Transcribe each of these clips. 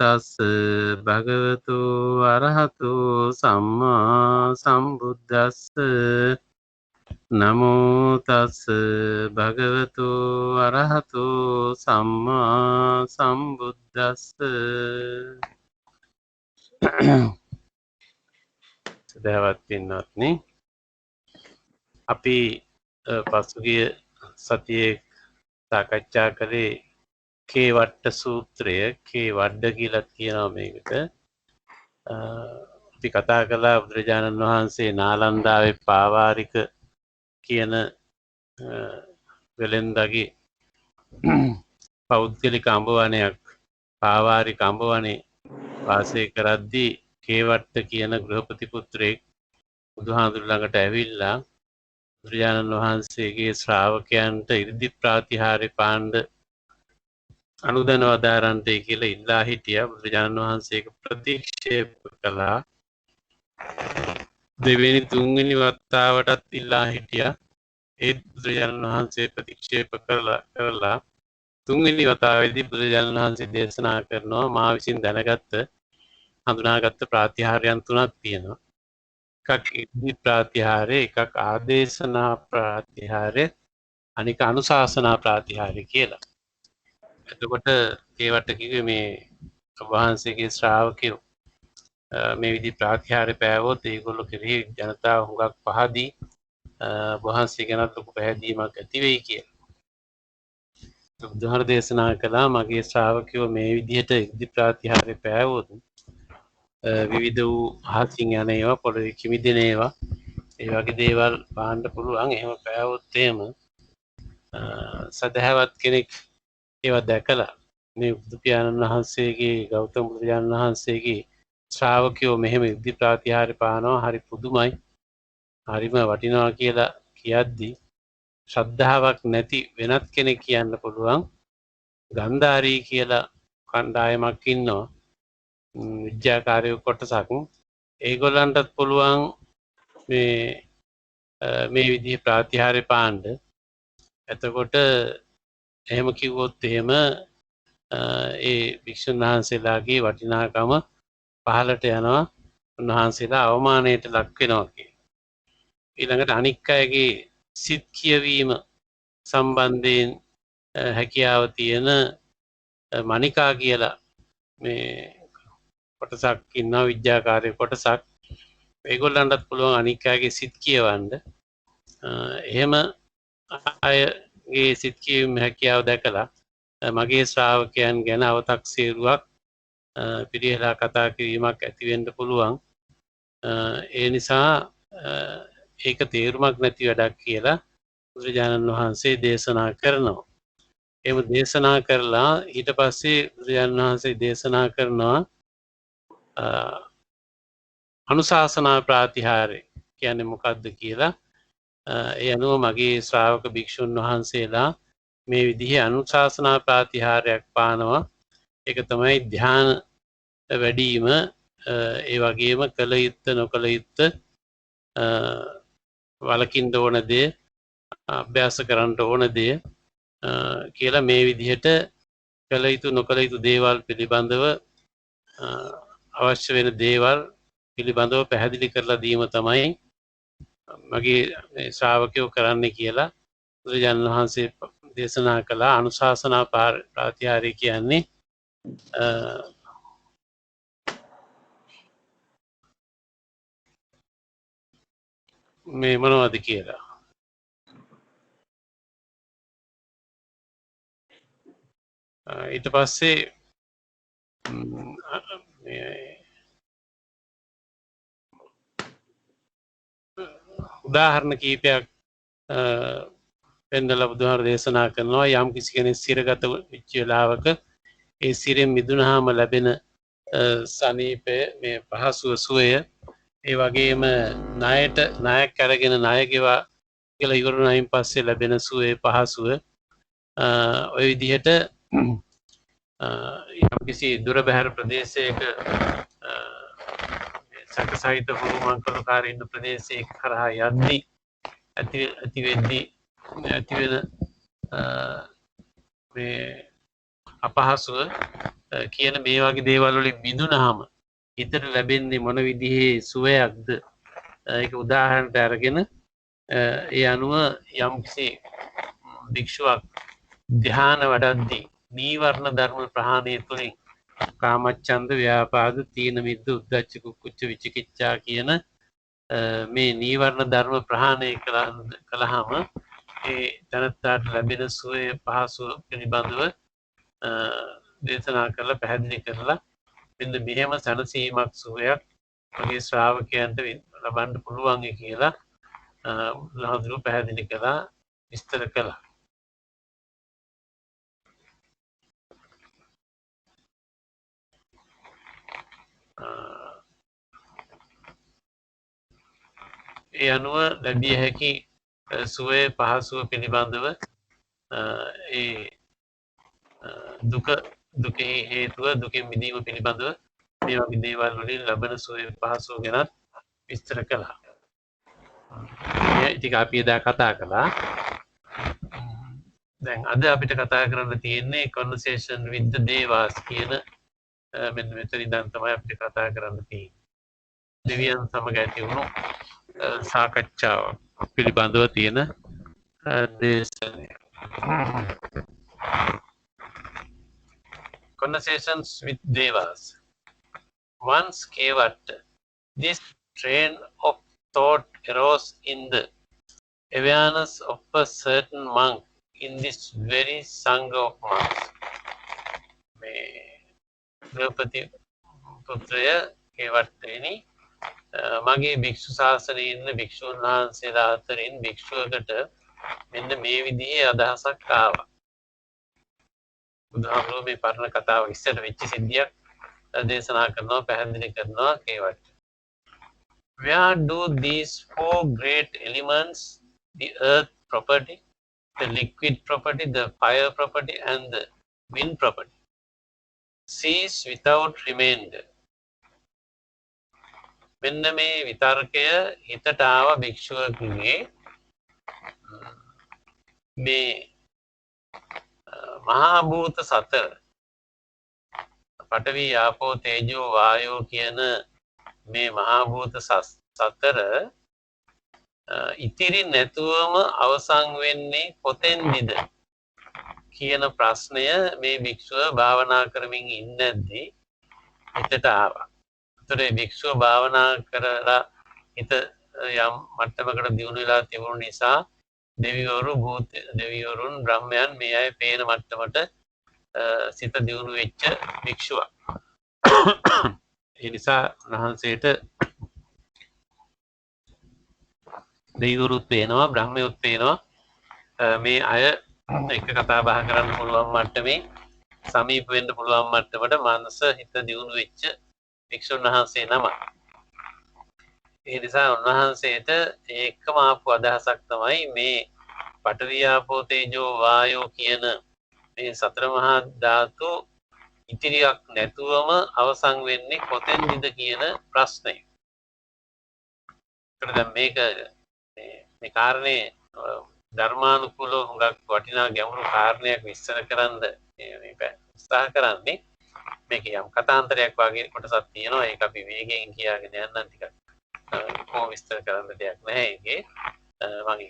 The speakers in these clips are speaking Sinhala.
තස් භගවතු අරහතු සම්මා සම්බුද්දස්ස නමෝ තස් භගවතු අරහතු සම්මා සම්බුද්දස්ස සදහවත් පින්වත්නි අපි පසුගිය සතියේ සාකච්ඡා කළේ කේවට්ට සූත්‍රය කේවඩ කියලා කියනවා මේකට. අපි කතා කළා බුදුරජාණන් වහන්සේ නාලන්දාවේ පාවාරික කියන වෙලෙන්දගේ පෞද්ගලික අඹවණයක් පාවාරික අඹවණේ වාසය කරද්දී කේවට්ට කියන ගෘහපති පුත්‍රයෙක් බුදුහාඳුර ළඟට ඇවිල්ලා බුදුරජාණන් වහන්සේගේ ශ්‍රාවකයන්ට ඉර්ධි ප්‍රාතිහාර්ය පාණ්ඩ අනුදැන වදාරන්ටයි කියලා ඉල්ලා හිටියා. බුදුරජාණන් වහන්සේක ප්‍රතික්ෂේප කළා. දෙවෙනි තුන්වෙනි වතාවටත් ඉල්ලා හිටියා. ඒත් බුදුරජාණන් වහන්සේ ප්‍රතික්ෂේප කරලා තුන්වෙනි වතාවේදී බුදුරජාණන් වහන්සේ දේශනා කරනවා මා විසින් දැනගත්ත හඳුනාගත්ත ප්‍රාතිහාර්යයන් තුනක් තියෙනවා. එකක් ඉර්ධි ප්‍රාතිහාර්ය, එකක් ආදේශනා ප්‍රාතිහාර්ය, අනික අනුශාසනා ප්‍රාතිහාර්ය කියලා. එතකොට ඒවට කිව්වේ මේ වහන්සේගේ ශ්‍රාවකයෝ මේ විදි ප්‍රාතිහාර්ය පෑවොත් ඒගොල්ලෝ කෙරෙහි ජනතාව හුඟක් පහදී වහන්සේ ගැනත් ලොකු පැහැදීමක් ඇති වෙයි කියලා. බුදුහාර දේශනා කළා මගේ ශ්‍රාවකයෝ මේ විදිහට ඉර්ධි ප්‍රාතිහාර්ය පෑවොත් විවිධ වූ අහසින් යන ඒවා පොළොවේ කිමිදෙන ඒවා ඒ වගේ දේවල් පාන්න පුළුවන්. එහෙම පෑවොත් එහෙම සදහවත් කෙනෙක් ඒවා දැකලා මේ බුදු පියාණන් වහන්සේගේ ගෞතම බුදුරජාණන් වහන්සේගේ ශ්‍රාවකයෝ මෙහෙම ඉර්ධි ප්‍රාතිහාර්ය පානවා හරි පුදුමයි හරිම වටිනවා කියලා කියද්දී ශ්‍රද්ධාවක් නැති වෙනත් කෙනෙක් කියන්න පුළුවන් ගන්ධාරී කියලා කණ්ඩායමක් ඉන්නවා විද්‍යාකාරයෝ කොටසක්. ඒගොල්ලන්ටත් පුළුවන් මේ විදිහේ ප්‍රාතිහාර්ය පාන්න. එතකොට එහෙම කිව්වොත් එහෙම ඒ භික්ෂුන් වහන්සේලාගේ වටිනාකම පහළට යනවා. උන්වහන්සේලා අවමානයට ලක් වෙනවා කියලා. ඊළඟට අනික් අයගේ සිත් කියවීම සම්බන්ධයෙන් හැකියාව තියෙන මණිකා කියලා මේ කොටසක් ඉන්නවා විද්‍යාකාරී කොටසක්. ඒගොල්ලන්ටත් පුළුවන් අනික් අයගේ සිත් කියවන්න. එහෙම අයගේ සිත් කියවීම හැකියාව දැකලා මගේ ශ්‍රාවකයන් ගැන අව탁සීරුවක් පිළිහෙලා කතා කිරීමක් ඇති වෙන්න පුළුවන්. ඒ නිසා ඒක තේරුමක් නැති වැඩක් කියලා බුදුරජාණන් වහන්සේ දේශනා කරනවා. එහෙම දේශනා කරලා ඊට පස්සේ බුදුරජාණන් වහන්සේ දේශනා කරනවා අනුශාසනා ප්‍රාතිහාර්ය කියන්නේ මොකක්ද කියලා. ඒ අනුව මගේ ශ්‍රාවක භික්ෂුන් වහන්සේලා මේ විදිහේ අනුශාසනා ප්‍රාතිහාර්යයක් පානවා. ඒක තමයි ධ්‍යාන වැඩිම. ඒ වගේම කළ යුත්ත නොකළ යුත්ත වලකින්න ඕන දේ අභ්‍යාස කරන්න ඕන දේ කියලා මේ විදිහට කළ යුතු නොකළ යුතු දේවල් පිළිබඳව අවශ්‍ය වෙන දේවල් පිළිබඳව පැහැදිලි කරලා දීම තමයි මගේ ශ්‍රාවකයෝ කරන්න කියලා බුදුරජාණන් වහන්සේ දේශනා කළා. අනුශාසනා ප්‍රාතිහාර්ය කියන්නේ මේ මොනවද කියලා. ඊට පස්සේ උදාහරණ කීපයක් පෙන්නලා බුදුහාර දේශනා කරනවා. යම් කිසි කෙනෙක් සිරගත වෙච්ච වෙලාවක ඒ සිරෙන් මිදුනහම ලැබෙන සනීපය මේ පහසුව සුවය ඒ වගේම ණයක් අරගෙන ණය ගෙවා කියලා ඉවරුණයින් පස්සේ ලැබෙන සුවේ පහසුව ඔය විදිහට යම් කිසි දුර බැහැර ප්‍රදේශයක සකසහිත පුරුමංකලකාර ඉන්න ප්‍රදේශයක කරහා යද්දී ඇති වෙන මේ අපහසුව කියන මේ වගේ දේවල් වලින් මිදුනහම හිතට ලැබෙන්නේ මොන විදිහේ සුවයක්ද ඒක උදාහරණයක් අරගෙන ඒ අනුව යම්කිසි භික්ෂුවක් ධ්‍යාන වඩද්දී නීවරණ ධර්ම ප්‍රහාණය තුළින් කාමච්ඡන්ද ව්‍යාපාද තීන මිද්ද උද්ධච්ච කුක්කුච්ච විචිකිච්ඡා කියන මේ නීවරණ ධර්ම ප්‍රහාණය කළාම ඒ තනත්තාට ලැබෙන සුවය පහසුව පිළිබඳව දේශනා කරලා පැහැදිලි කරලා මෙන්න මෙහෙම සැනසීමක් සුවයක් මගේ ශ්‍රාවකයන්ට ලබන්න පුළුවන් කියලා බුදුහාමුදුරුවෝ පැහැදිලි කළා විස්තර කළා. ඒ අනුව ලැබිය හැකි සුවය පහසුව පිළිබඳව ඒ දුකේ හේතුව දුකෙන් මිදීම පිළිබඳව මේ වගේ දේවල් වලින් ලබන සුවය පහසුව ගැන විස්තර කළා. ටික අපි එදා කතා කළා. දැන් අද අපිට කතා කරන්න තියෙන්නේ conversation with the devas කියන මෙන්න මෙතන ඉඳන් තමයි අපිට කතා කරන්න තියෙන්නේ. දෙවියන් සමග ඇති වුණු සාකච්ඡාව පිළිබඳව තියෙන දේශනය. Conversations with devas. Once Kevatta, this train of thought arose in the awareness of a certain monk in this very Sangha of monks. Draupadi Putraya Kevatteni මගේ භික්ෂු ශාසනයේ ඉන්න භික්ෂුන් වහන්සේලා අතරින් භික්ෂුවකට මෙන්න මේ විදිහේ අදහසක් ආවා. බුදුහාමුදුරුවෝ මේ පරණ කතාව ඉස්සර වෙච්ච සිද්ධියක් දේශනා කරනවා පැහැදිලි කරනවා කේවට. Where do these four great elements, the earth property, the liquid property, the fire property and the wind property, cease without remainder? මෙන්න මේ විතර්කය හිතට ආව භික්ෂුවකගේ මේ මහා භූත සතර පඨවි ආපෝ තේජෝ වායෝ කියන මේ මහා භූත සතර ඉතිරි නැතුවම අවසන් වෙන්නේ කොතෙන්ද කියන ප්‍රශ්නය මේ භික්ෂුව භාවනා කරමින් ඉන්නදී හිතට ආවා. භික්ෂුව භාවනා කරලා හිත යම් මට්ටමකට දියුණු වෙලා තිබුණු නිසා දෙවිවරුන් බ්‍රහ්මයන් මේ අය පේන මට්ටමට සිත දියුණු වෙච්ච භික්ෂුවක්. ඒ නිසා උන්වහන්සේට දෙවිවරුත් පේනවා බ්‍රහ්මයොත් පේනවා මේ අය එක කතා බහ කරන්න පුළුවන් මට්ටමේ සමීප වෙන්න පුළුවන් මට්ටමට මනස හිත දියුණු වෙච්ච භික්ෂුන් වහන්සේ නම. ඒ නිසා උන්වහන්සේට ඒකම ආපු අදහසක් තමයි මේ පඨවි ආපෝ තේජෝ වායෝ කියන මේ සතර මහා ධාතු ඉතිරියක් නැතුවම අවසන් වෙන්නේ කොතෙන්ද කියන ප්‍රශ්නය. ඒකට මේක මේ කාරණේ ධර්මානුකූලව හුඟක් වටිනා ගැඹුරු කාරණයක් විස්තර කරන්න මේ උත්සාහ කරන්නේ. මේක යම් කතාන්තරයක් වගේ කොටසක් තියෙනවා. ඒක අපි වේගෙන් කියාගෙන යන්නම් ටිකක්. කොහොම විස්තර කරන්න දෙයක් නැහැ ඒකේ. මම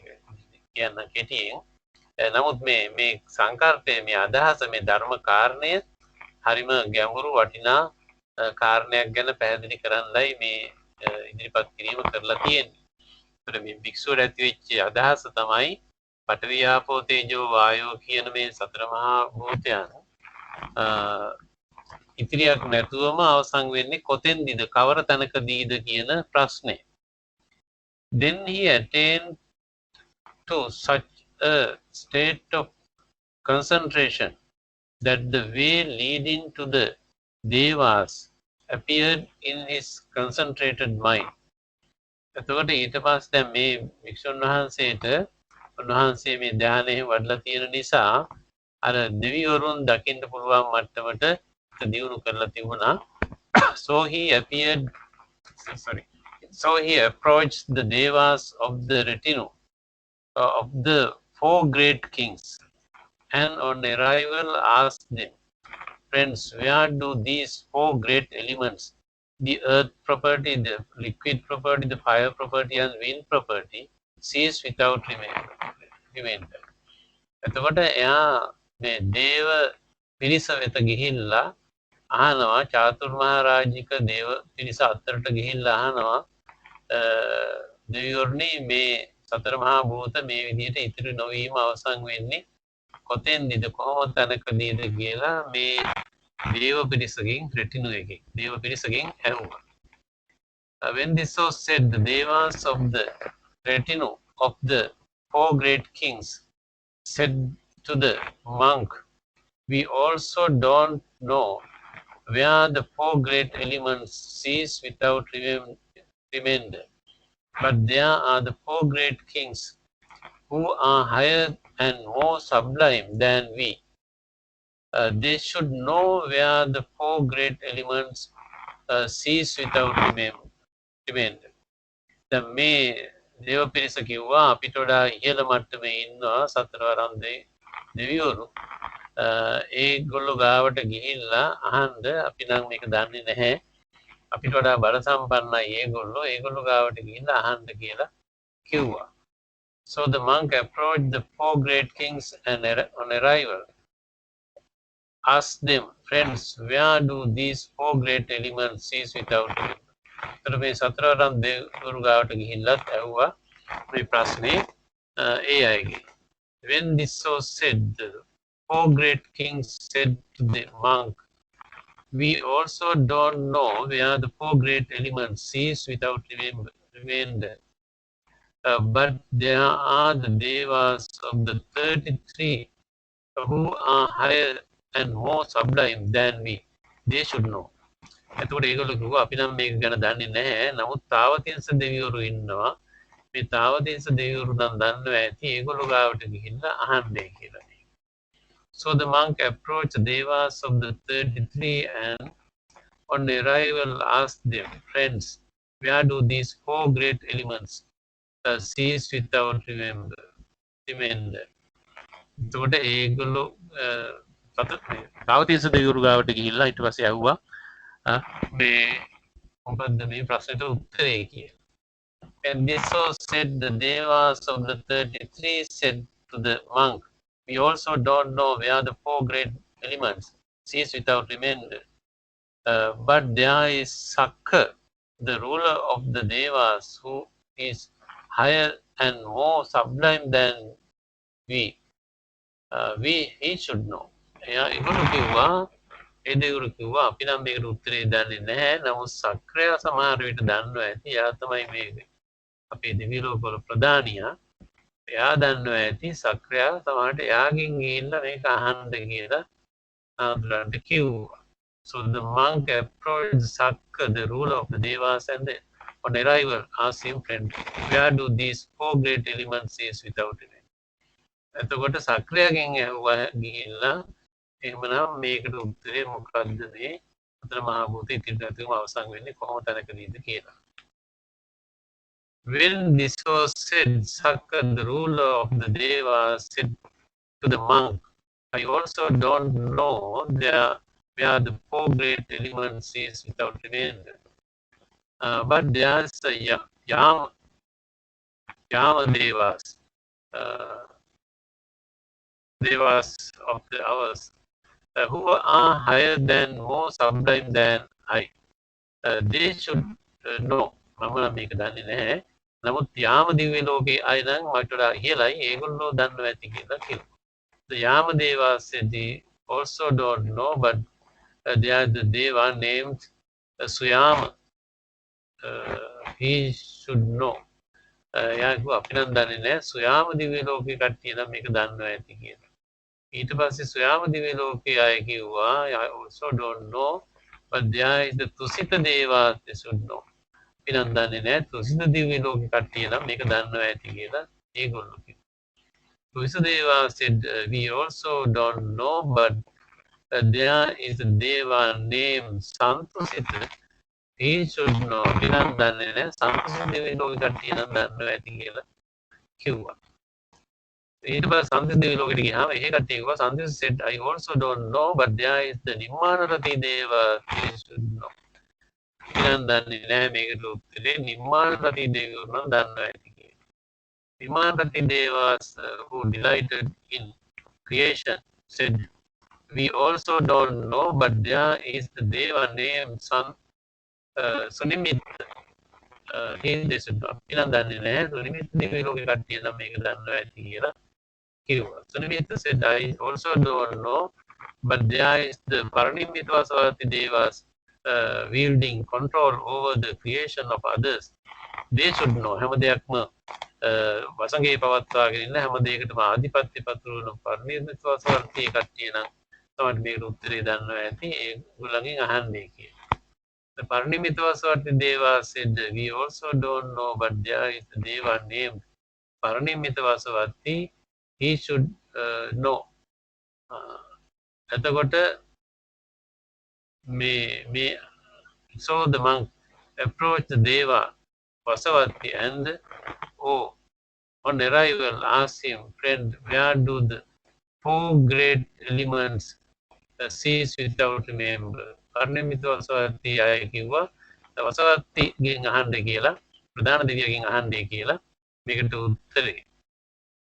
කියන්න කෙටියෙන්. නමුත් මේ සංකල්පයේ මේ අදහස මේ ධර්ම කාරණය හරිම ගැඹුරු වටිනා කාරණයක් ගැන පැහැදිලි කරන්නයි මේ ඉදිරිපත් කිරීම කරලා තියෙන්නේ. ඒතර මේ භික්ෂුවට ඇති වෙච්ච අදහස තමයි පඨවි ආපෝ තේජෝ වායෝ කියන මේ සතර මහා භූතයන් ඉතිරියක් නැතුවම අවසන් වෙන්නේ කොතෙන්ද කවර තැනකදීද කියන ප්‍රශ්නේ. Then he attained to such a state of concentration that the way leading to the devas appeared in his concentrated mind. එතකොට ඊට පස්සේ දැන් මේ වික්ෂුන් වහන්සේට උන්වහන්සේ මේ ධානයේ වඩලා තියෙන නිසා අර දෙවිවරුන් දකින්න පුළුවන් මට්ටමට දියුණු කරලා තිබුණා. So he approached the devas of the retinue of the four great kings and on arrival asked them, friends, where do these four great elements, the earth property, the liquid property, the fire property, and wind property, cease without remainder? එතකොට එයා මේ දේව පිරිස වෙත ගිහිල්ලා අහනවා චාතුර්මහා රාජික දේව පිරිස අතරට ගිහිල්ලා අහනවා දෙවිවරුනි මේ සතර මහා භූත මේ විදිහට ඉතිරි නොවීම අවසන් වෙන්නේ කොතෙන්ද කොහොම තැනකදීද කියලා මේ දේව පිරිසකින් රෙටිනු එකෙන් දේව පිරිසකින් ඇහුවා. When this was said, the devas of the retinue of the four great kings said to the monk, we also don't know where the four great elements cease without remainder. But there are the four great kings who are higher and more sublime than we. They should know where the four great elements cease without remainder. දැන් මේ දේව පිරිස කිව්වා අපිට වඩා ඉහළ මට්ටමේ ඉන්නවා සතරවරන් දෙවිවරු. ඒගොල්ලෝ ගාවට ගිහිල්ලා අහන්න අපි නම් මේක දන්නේ නැහැ. අපිට වඩා බල සම්පන්නයි ඒගොල්ලෝ ගාවට ගිහිල්ලා අහන්න කියලා කිව්වා. So the monk approached the four great kings and on arrival asked them, friends, where do these four great elements cease without remainder? तर මේ සතරවරන් දෙවිවරු ගාවට ගිහිල්ලත් ඇහුවා මේ ප්‍රශ්නේ ඒ අයගේ. When this was said, the four great kings said to the monk, we also don't know where the four great elements cease without remainder. But there are the devas of the 33 who are higher and more sublime than we. They should know. එතකොට ඒගොල්ලෝ කිව්වා අපි නම් මේක ගැන දන්නේ නැහැ. නමුත් තාවතිංස දෙවිවරු ඉන්නවා. මේ තාවතිංස දෙවිවරු නම් දන්නවා ඇති. ඒගොල්ලෝ ගාවට ගිහිල්ලා අහන්නේ කියලා. So the monk approached the devas of the 33 and on arrival asked them, friends, where do these four great elements cease without remainder? එතකොට ඒගොල්ලෝ තාවතිංස දෙවිවරු ගාවට ගිහිල්ලා ඊට පස්සේ ඇහුවා මේ මොකද්ද මේ ප්‍රශ්නෙට උත්තරේ කියලා. And this was said, the devas of the 33 said to the monk, we also don't know where the four great elements cease without remainder. But there is Sakka, the ruler of the devas, who is higher and more sublime than we. He should know. ඒගොල්ලෝ කිව්වා ඒ දෙවිවරු කිව්වා අපි නම් මේකට උත්තරේ දන්නේ නැහැ. නමුත් සක්‍රයා සමහර විට දන්නවා ඇති. එයා තමයි මේ අපේ දෙවි ලෝකවල ප්‍රධානියා. එයා දන්නවා ඇති. සක්‍රයා සමහරට එයාගෙන් ගිහිල්ලා මේක අහන්න කියලා ආන්දරන්ට කිව්වා. So the monk approached Sakka, the ruler of the devas, and on arrival asked him, friend, where do these four great elements cease without remainder? එතකොට සක්‍රයාගෙන් ඇහුවා ගිහිල්ලා එහෙමනම් මේකට උත්තරේ මොකක්ද මේ අතර මහා භූත ඉතිරි නැතිවම අවසන් වෙන්නේ කොහොම තැනකදීද කියලා. When this was said, Sakka, the ruler of the devas, said to the monk, I also don't know where the four great elements cease without remainder. But there's a Yama devas, devas of the hours, who are higher than, more sublime than I. They should know. මම නම් මේක දන්නේ නැහැ. නමුත් යාම දිව්‍ය ලෝකේ අය නම් මට වඩා ඉහළයි. ඒගොල්ලෝ දන්නවා ඇති කියලා කිව්වා. The Yama devas said they also don't know, but they are the deva named Suyama. He should know. එයා කිව්වා අපි නම් දන්නේ නැහැ. සුයාම දිව්‍ය ලෝකේ කට්ටිය නම් මේක දන්නවා ඇති කියලා. ඊට පස්සේ සොයාම දිව්‍ය ලෝකයේ අය කිව්වා I also don't know, but there is the තුසිත දේවා they should know. අපි නම් දන්නේ නැහැ තුසිත දිව්‍ය ලෝකේ කට්ටිය නම් මේක දන්නවා ඇති කියලා ඒගොල්ලෝ කිව්වා. තුසිත දේවා said we also don't know, but there is a deva named Santusita. He should know. අපි නම් දන්නේ නැහැ සන්තුසිත දිව්‍ය ලෝකේ කට්ටිය නම් දන්නවා ඇති කියලා කිව්වා. ඊට පස්සේ සන්දිස් දෙවි ලෝකෙට ගියාම ඒ කට්ටිය කිව්වා සන්දිස් said I also don't know but there is the නිම්මානරති දේව ඉතින් දන්නේ නැහැ මේකට උත්තරේ නිම්මානරති දේවෝ නම් දන්නවා ඇති කියලා. නිම්මානරති දේවාස් who delighted in creation said we also don't know but there is the deva named Sun Sunimitta හින්දේ සුද්ධ ඉතින් දන්නේ නැහැ සුනිමිත් දෙවි ලෝකෙ කට්ටිය නම් මේක දන්නවා ඇති කියලා. Sunimita said, I also don't know, but there is the Paranimitwasavati Devas wielding control over the creation of others. They should know. හැම දෙයක්ම වසඟේ පවත්වාගෙන ඉන්න හැම දෙයකටම ආධිපත්‍ය පතුරවන පරිනිර්මිතවසවර්ති කට්ටිය නම් තමයි මේකට උත්තරේ දන්නවා ඇති ඒගොල්ලන්ගෙන් අහන්නේ කියලා. The Paranimitwasavati Deva said, we also don't know, but there is a Deva named Paranimitwasavati. He should know. එතකොට මේ so the monk approached the Deva Vasavati and on arrival asked him, friend, where do the 4 great elements cease without remember? Parnimita Vasavati අය කිව්වා වසවත්තිගෙන් අහන්න කියලා ප්‍රධාන දෙවියගෙන් අහන්නේ කියලා මේකට උත්තරේ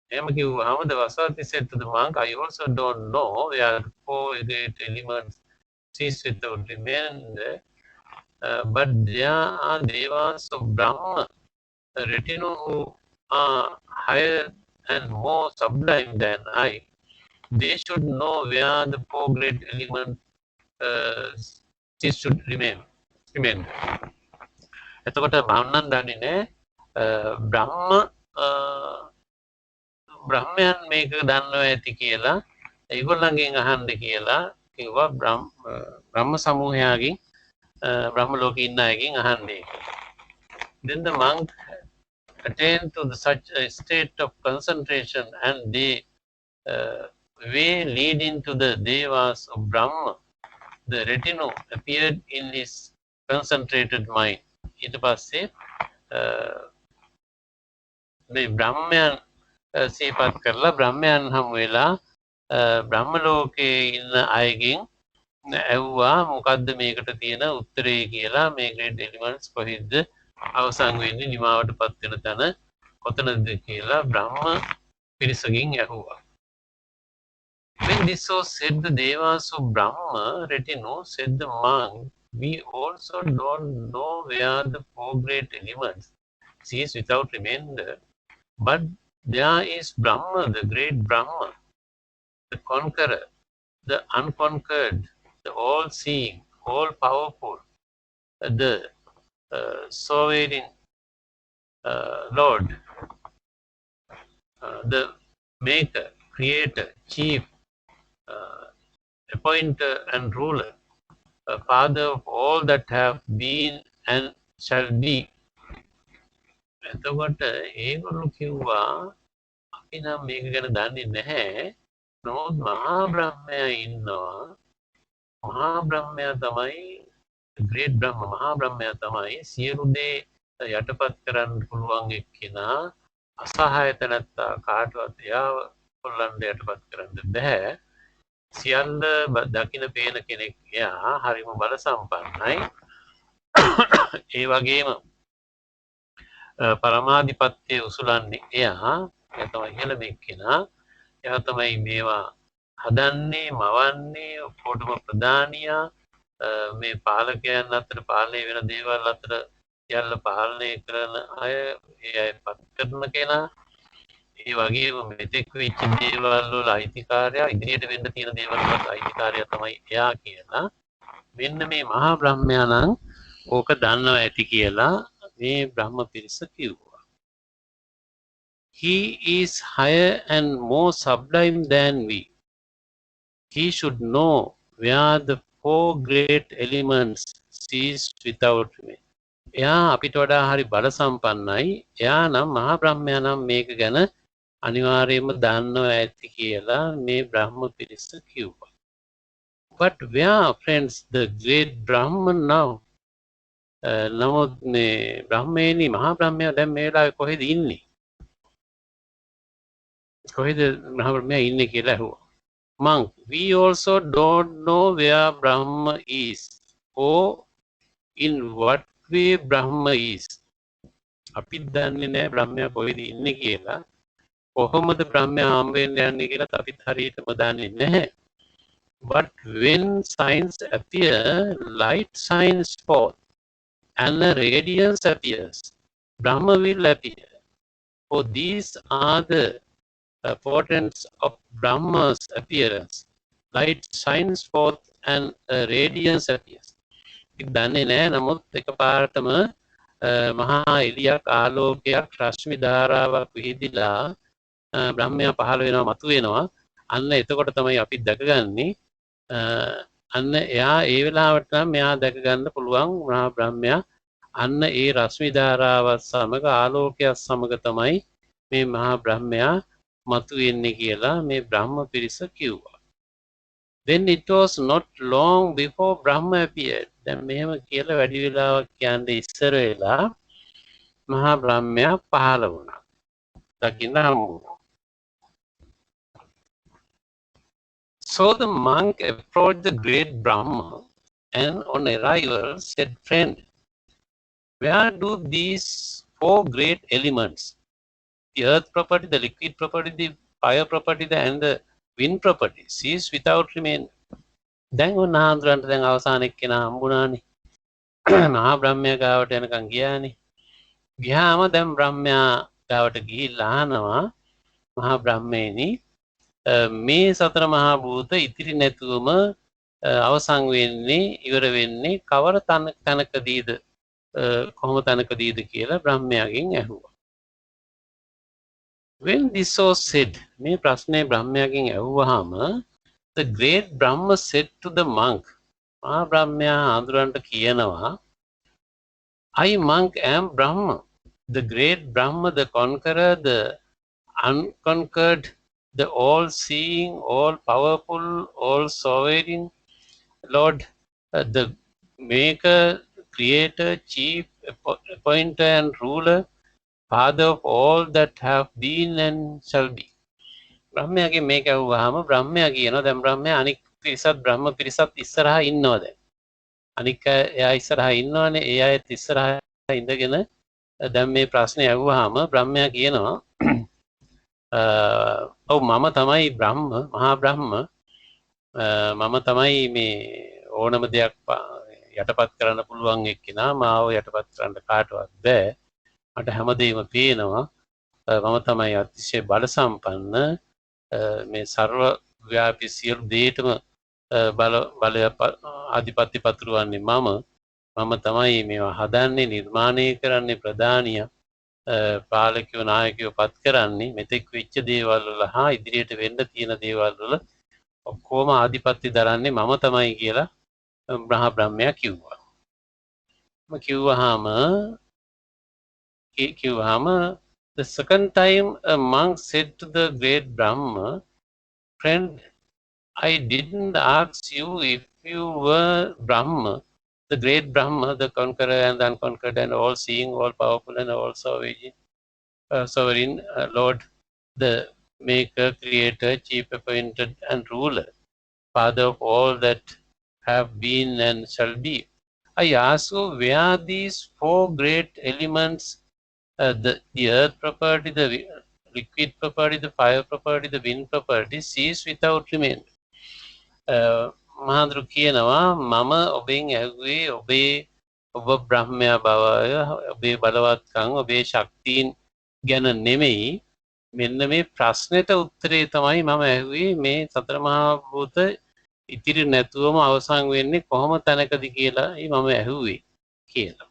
the Vasavati said to the monk, I also don't know where 4 great elements cease without remainder, but there are devas of Brahma, a retinue who are higher and more sublime than I. They should know where the 4 great elements cease should remain. එතකොට මම දන්නේ නැහැ බ්‍රහ්මයන් මේක දන්නවා ඇති කියලා ඒගොල්ලන්ගෙන් අහන්න කියලා කිව්වා බ්‍රහ්ම සමූහයාගෙන් බ්‍රහ්ම ලෝකේ ඉන්න අයගෙන් අහන්නේ. Then the monk attained to such a state of concentration and the way leading to the devas of Brahma, the retinue appeared in his concentrated mind. ඊට පස්සේ මේ බ්‍රහ්මයන් සිහිපත් කරලා බ්‍රහ්මයන් හමු වෙලා බ්‍රහ්ම ලෝකයේ ඉන්න අයගෙන් ඇහුවා මොකද්ද මේකට තියෙන උත්තරේ කියලා මේ ග්‍රේඩ් එලිමන්ට්ස් කොහෙද අවසන් වෙන්නේ නිමාවටපත් වෙන තැන කොතනද කියලා බ්‍රහ්ම පිරිසකින් ඇහුවා. When this was said, the devas of Brahma retinue said the monk, we also don't know where the 4 great elements cease without remainder, but there is Brahma, the great Brahma, the conqueror, the unconquered, the all-seeing, all-powerful, the sovereign Lord, the maker, creator, chief, appointer and ruler, father of all that have been and shall be. එතකොට ඒගොල්ලෝ කිව්වා අපි නම් මේක ගැන දන්නේ නැහැ. නමුත් මහා බ්‍රහ්මයා ඉන්නවා. මහා බ්‍රහ්මයා තමයි great බ්‍රහ්ම මහා බ්‍රහ්මයා තමයි සියලු දේ යටපත් කරන්න පුළුවන් එක්කෙනා අසහාය තැනැත්තා කාටවත් එයාව කොල්ලන්ට යටපත් කරන්න බෑ. සියල්ල දකින පේන කෙනෙක් එයා හරිම බල සම්පන්නයි. ඒ වගේම පරමාධිපත්‍ය උසුලන්නේ එයා තමයි ඉහළම එක්කෙනා. එයා තමයි මේවා හදන්නේ මවන්නේ ඔක්කොටම ප්‍රධානියා මේ පාලකයන් අතර පාලනය වෙන දේවල් අතර සියල්ල පාලනය කරන අය ඒ අය පත් කරන කෙනා. ඒ වගේම මෙතෙක් වෙච්ච දේවල් වල අයිතිකාරයා ඉදිරියට වෙන්න තියෙන දේවල් වල අයිතිකාරයා තමයි එයා කියලා මෙන්න මේ මහා බ්‍රහ්මයා නම් ඕක දන්නවා ඇති කියලා මේ බ්‍රහ්ම පිරිස කිව්වා. He is higher and more sublime than we. He should know where the 4 great elements cease without me. එයා අපිට වඩා හරි බල සම්පන්නයි. එයා නම් මහා බ්‍රහ්මයා නම් මේක ගැන අනිවාර්යයෙන්ම දන්නවා ඇති කියලා මේ බ්‍රහ්ම පිරිස කිව්වා. But where, friends, the great Brahman now? නමුත් මේ බ්‍රහ්මේනි මහා බ්‍රහ්මයා දැන් මේ වෙලාවේ කොහෙද ඉන්නේ? කොහෙද මහා බ්‍රහ්මයා ඉන්නේ කියලා ඇහුවා. Monk, we also don't know where Brahma is or in what way Brahma is. අපි දන්නේ නැහැ බ්‍රහ්මයා කොහෙද ඉන්නේ කියලා. කොහොමද බ්‍රහ්මයා හම්බ වෙන්න යන්නේ කියලා අපිත් හරියටම දන්නේ නැහැ. But when signs appear, light shines forth and a radiance appears. Brahma will appear. For these are the portents of Brahma's appearance. Light shines forth and a radiance appears. දන්නේ නැහැ නමුත් එකපාරටම මහා එළියක් ආලෝකයක් රශ්මි ධාරාවක් විහිදිලා බ්‍රහ්මයා පහළ වෙනවා මතු වෙනවා. අන්න එතකොට තමයි අපි දැකගන්නේ. අන්න එයා ඒ වෙලාවට නම් මෙයා දැක ගන්න පුළුවන් මහා බ්‍රහ්මයා අන්න ඒ රශ්මි ධාරාවත් සමග ආලෝකයක් සමග තමයි මේ මහා බ්‍රහ්මයා මතු වෙන්නේ කියලා මේ බ්‍රහ්ම පිරිස කිව්වා. Then it was not long before Brahma appeared. දැන් මෙහෙම කියලා වැඩි වෙලාවක් යන්නේ ඉස්සර වෙලා මහා බ්‍රහ්මයා පහළ වුණා. දකින්න හමු වුණා. So the monk approached the great Brahma and on arrival said, "Friend, where do these four great elements, the earth property, the liquid property, the fire property, and the wind property, cease without remain?" දැන් ඔන්න ආන්දරන්ට දැන් අවසාන එක්කෙනා හම්බුණානේ. මහා බ්‍රහ්මයා ගාවට යනකම් ගියානේ. ගියාම දැන් බ්‍රහ්මයා ගාවට ගිහිල්ලා අහනවා මහා බ්‍රහ්මේනි මේ සතර මහා භූත ඉතිරි නැතුවම අවසන් වෙන්නේ ඉවර වෙන්නේ කවර තනකදීද කොහොම තනකදීද කියලා බ්‍රහ්මයාගෙන් ඇහුවා. When this was said, මේ ප්‍රශ්නේ බ්‍රහ්මයාගෙන් ඇහුවාම the great Brahma said to the monk, මහා බ්‍රහ්මයා ආඳුරන්ට කියනවා, I monk am Brahma, the great Brahma, the conqueror, the unconquered, the all-seeing, all-powerful, all-sovereign Lord, the maker, creator, chief, appointer and ruler, father of all that have been and shall be. බ්‍රහ්මයාගේ මේක ඇහුවාම බ්‍රහ්මයා කියනවා දැන් බ්‍රහ්මයා අනික් පිරිසත් බ්‍රහ්ම පිරිසත් ඉස්සරහා ඉන්නවා දැන්. අනික එයා ඉස්සරහා ඉන්නවනේ ඒ අයත් ඉස්සරහා ඉඳගෙන දැන් මේ ප්‍රශ්නේ ඇහුවාම බ්‍රහ්මයා කියනවා ඔව් මම තමයි බ්‍රහ්ම මහා බ්‍රහ්ම මම තමයි මේ ඕනම දෙයක් යටපත් කරන්න පුළුවන් එක්කිනා මාව යටපත් කරන්න කාටවත් බෑ මට හැමදේම පේනවා මම තමයි අතිශය බල සම්පන්න මේ ਸਰව ව්‍යාපී සියලු දේටම බලය ආධිපත්‍ය පතුරවන්නේ මම තමයි මේවා හදන්නේ නිර්මාණය කරන්නේ ප්‍රධානිය පාලකයෝ නායකයෝ පත් කරන්නේ මෙතෙක් වෙච්ච දේවල් වල හා ඉදිරියට වෙන්න තියෙන දේවල් වල ඔක්කොම ආධිපත්‍ය දරන්නේ මම තමයි කියලා මහා බ්‍රහ්මයා කිව්වා. කිව්වහම the second time a monk said to the great Brahma, friend, I didn't ask you if you were Brahma, the great Brahma, the conqueror and the unconquered and all-seeing, all-powerful and all-sovereign Lord, the maker, creator, chief appointed and ruler, father of all that have been and shall be. I ask you where these four great elements, the earth property, the liquid property, the fire property, the wind property, cease without remain. මහඳුරු කියනවා මම ඔබෙන් ඇහුවේ ඔබ බ්‍රහ්මයා බවය ඔබේ බලවත්කම් ඔබේ ශක්තියින් ගැන නෙමෙයි මෙන්න මේ ප්‍රශ්නෙට උත්තරේ තමයි මම ඇහුවේ මේ සතර මහා භූත ඉතිරි නැතුවම අවසන් වෙන්නේ කොහොම තැනකද කියලා මම ඇහුවේ කියලා.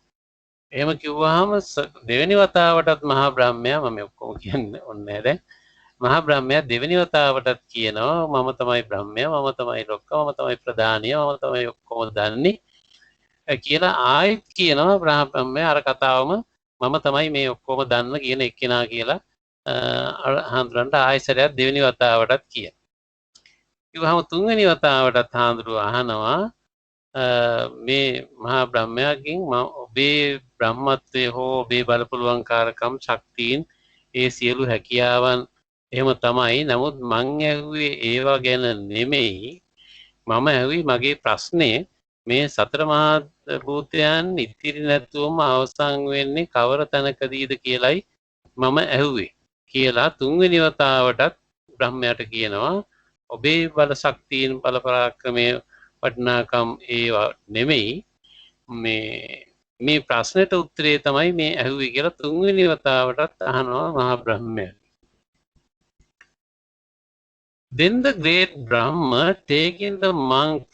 එහෙම කිව්වහම දෙවෙනි වතාවටත් මහා බ්‍රහ්මයා මම ඔක්කොම කියන්නේ ඕනේ දැන් මහා බ්‍රහ්මයා දෙවෙනි වතාවටත් කියනවා මම තමයි බ්‍රහ්මයා මම තමයි ලොක්ක මම තමයි ප්‍රධානිය මම තමයි ඔක්කොම දන්නේ කියලා ආයෙත් කියනවා බ්‍රහ්මයා අර කතාවම මම තමයි මේ ඔක්කොම දන්න කියන එක්කෙනා කියලා හාමුදුරන්ට ආයෙසරයක් දෙවෙනි වතාවටත් කියනවා. කිව්වහම තුන්වෙනි වතාවටත් හාමුදුරුවෝ අහනවා මේ මහා බ්‍රහ්මයාගෙන් ඔබේ බ්‍රහ්මත්වයේ හෝ ඔබේ බලපුලුවන්කාරකම් ශක්තියින් ඒ සියලු හැකියාවන් එහෙම තමයි. නමුත් මං ඇහුවේ ඒවා ගැන නෙමෙයි. මම ඇහුවේ මගේ ප්‍රශ්නේ මේ සතර මහා භූතයන් ඉතිරි නැතුවම අවසන් වෙන්නේ කවර තැනකදීද කියලයි මම ඇහුවේ. කියලා තුන්වෙනි වතාවටත් බ්‍රහ්මයාට කියනවා ඔබේ බල ශක්තියින් බල පරාක්‍රමයේ වටිනාකම් ඒවා නෙමෙයි මේ ප්‍රශ්නෙට උත්තරේ තමයි මේ ඇහුවේ කියලා තුන්වෙනි වතාවටත් අහනවා මහා බ්‍රහ්මයා. Then the great Brahma, taking the monk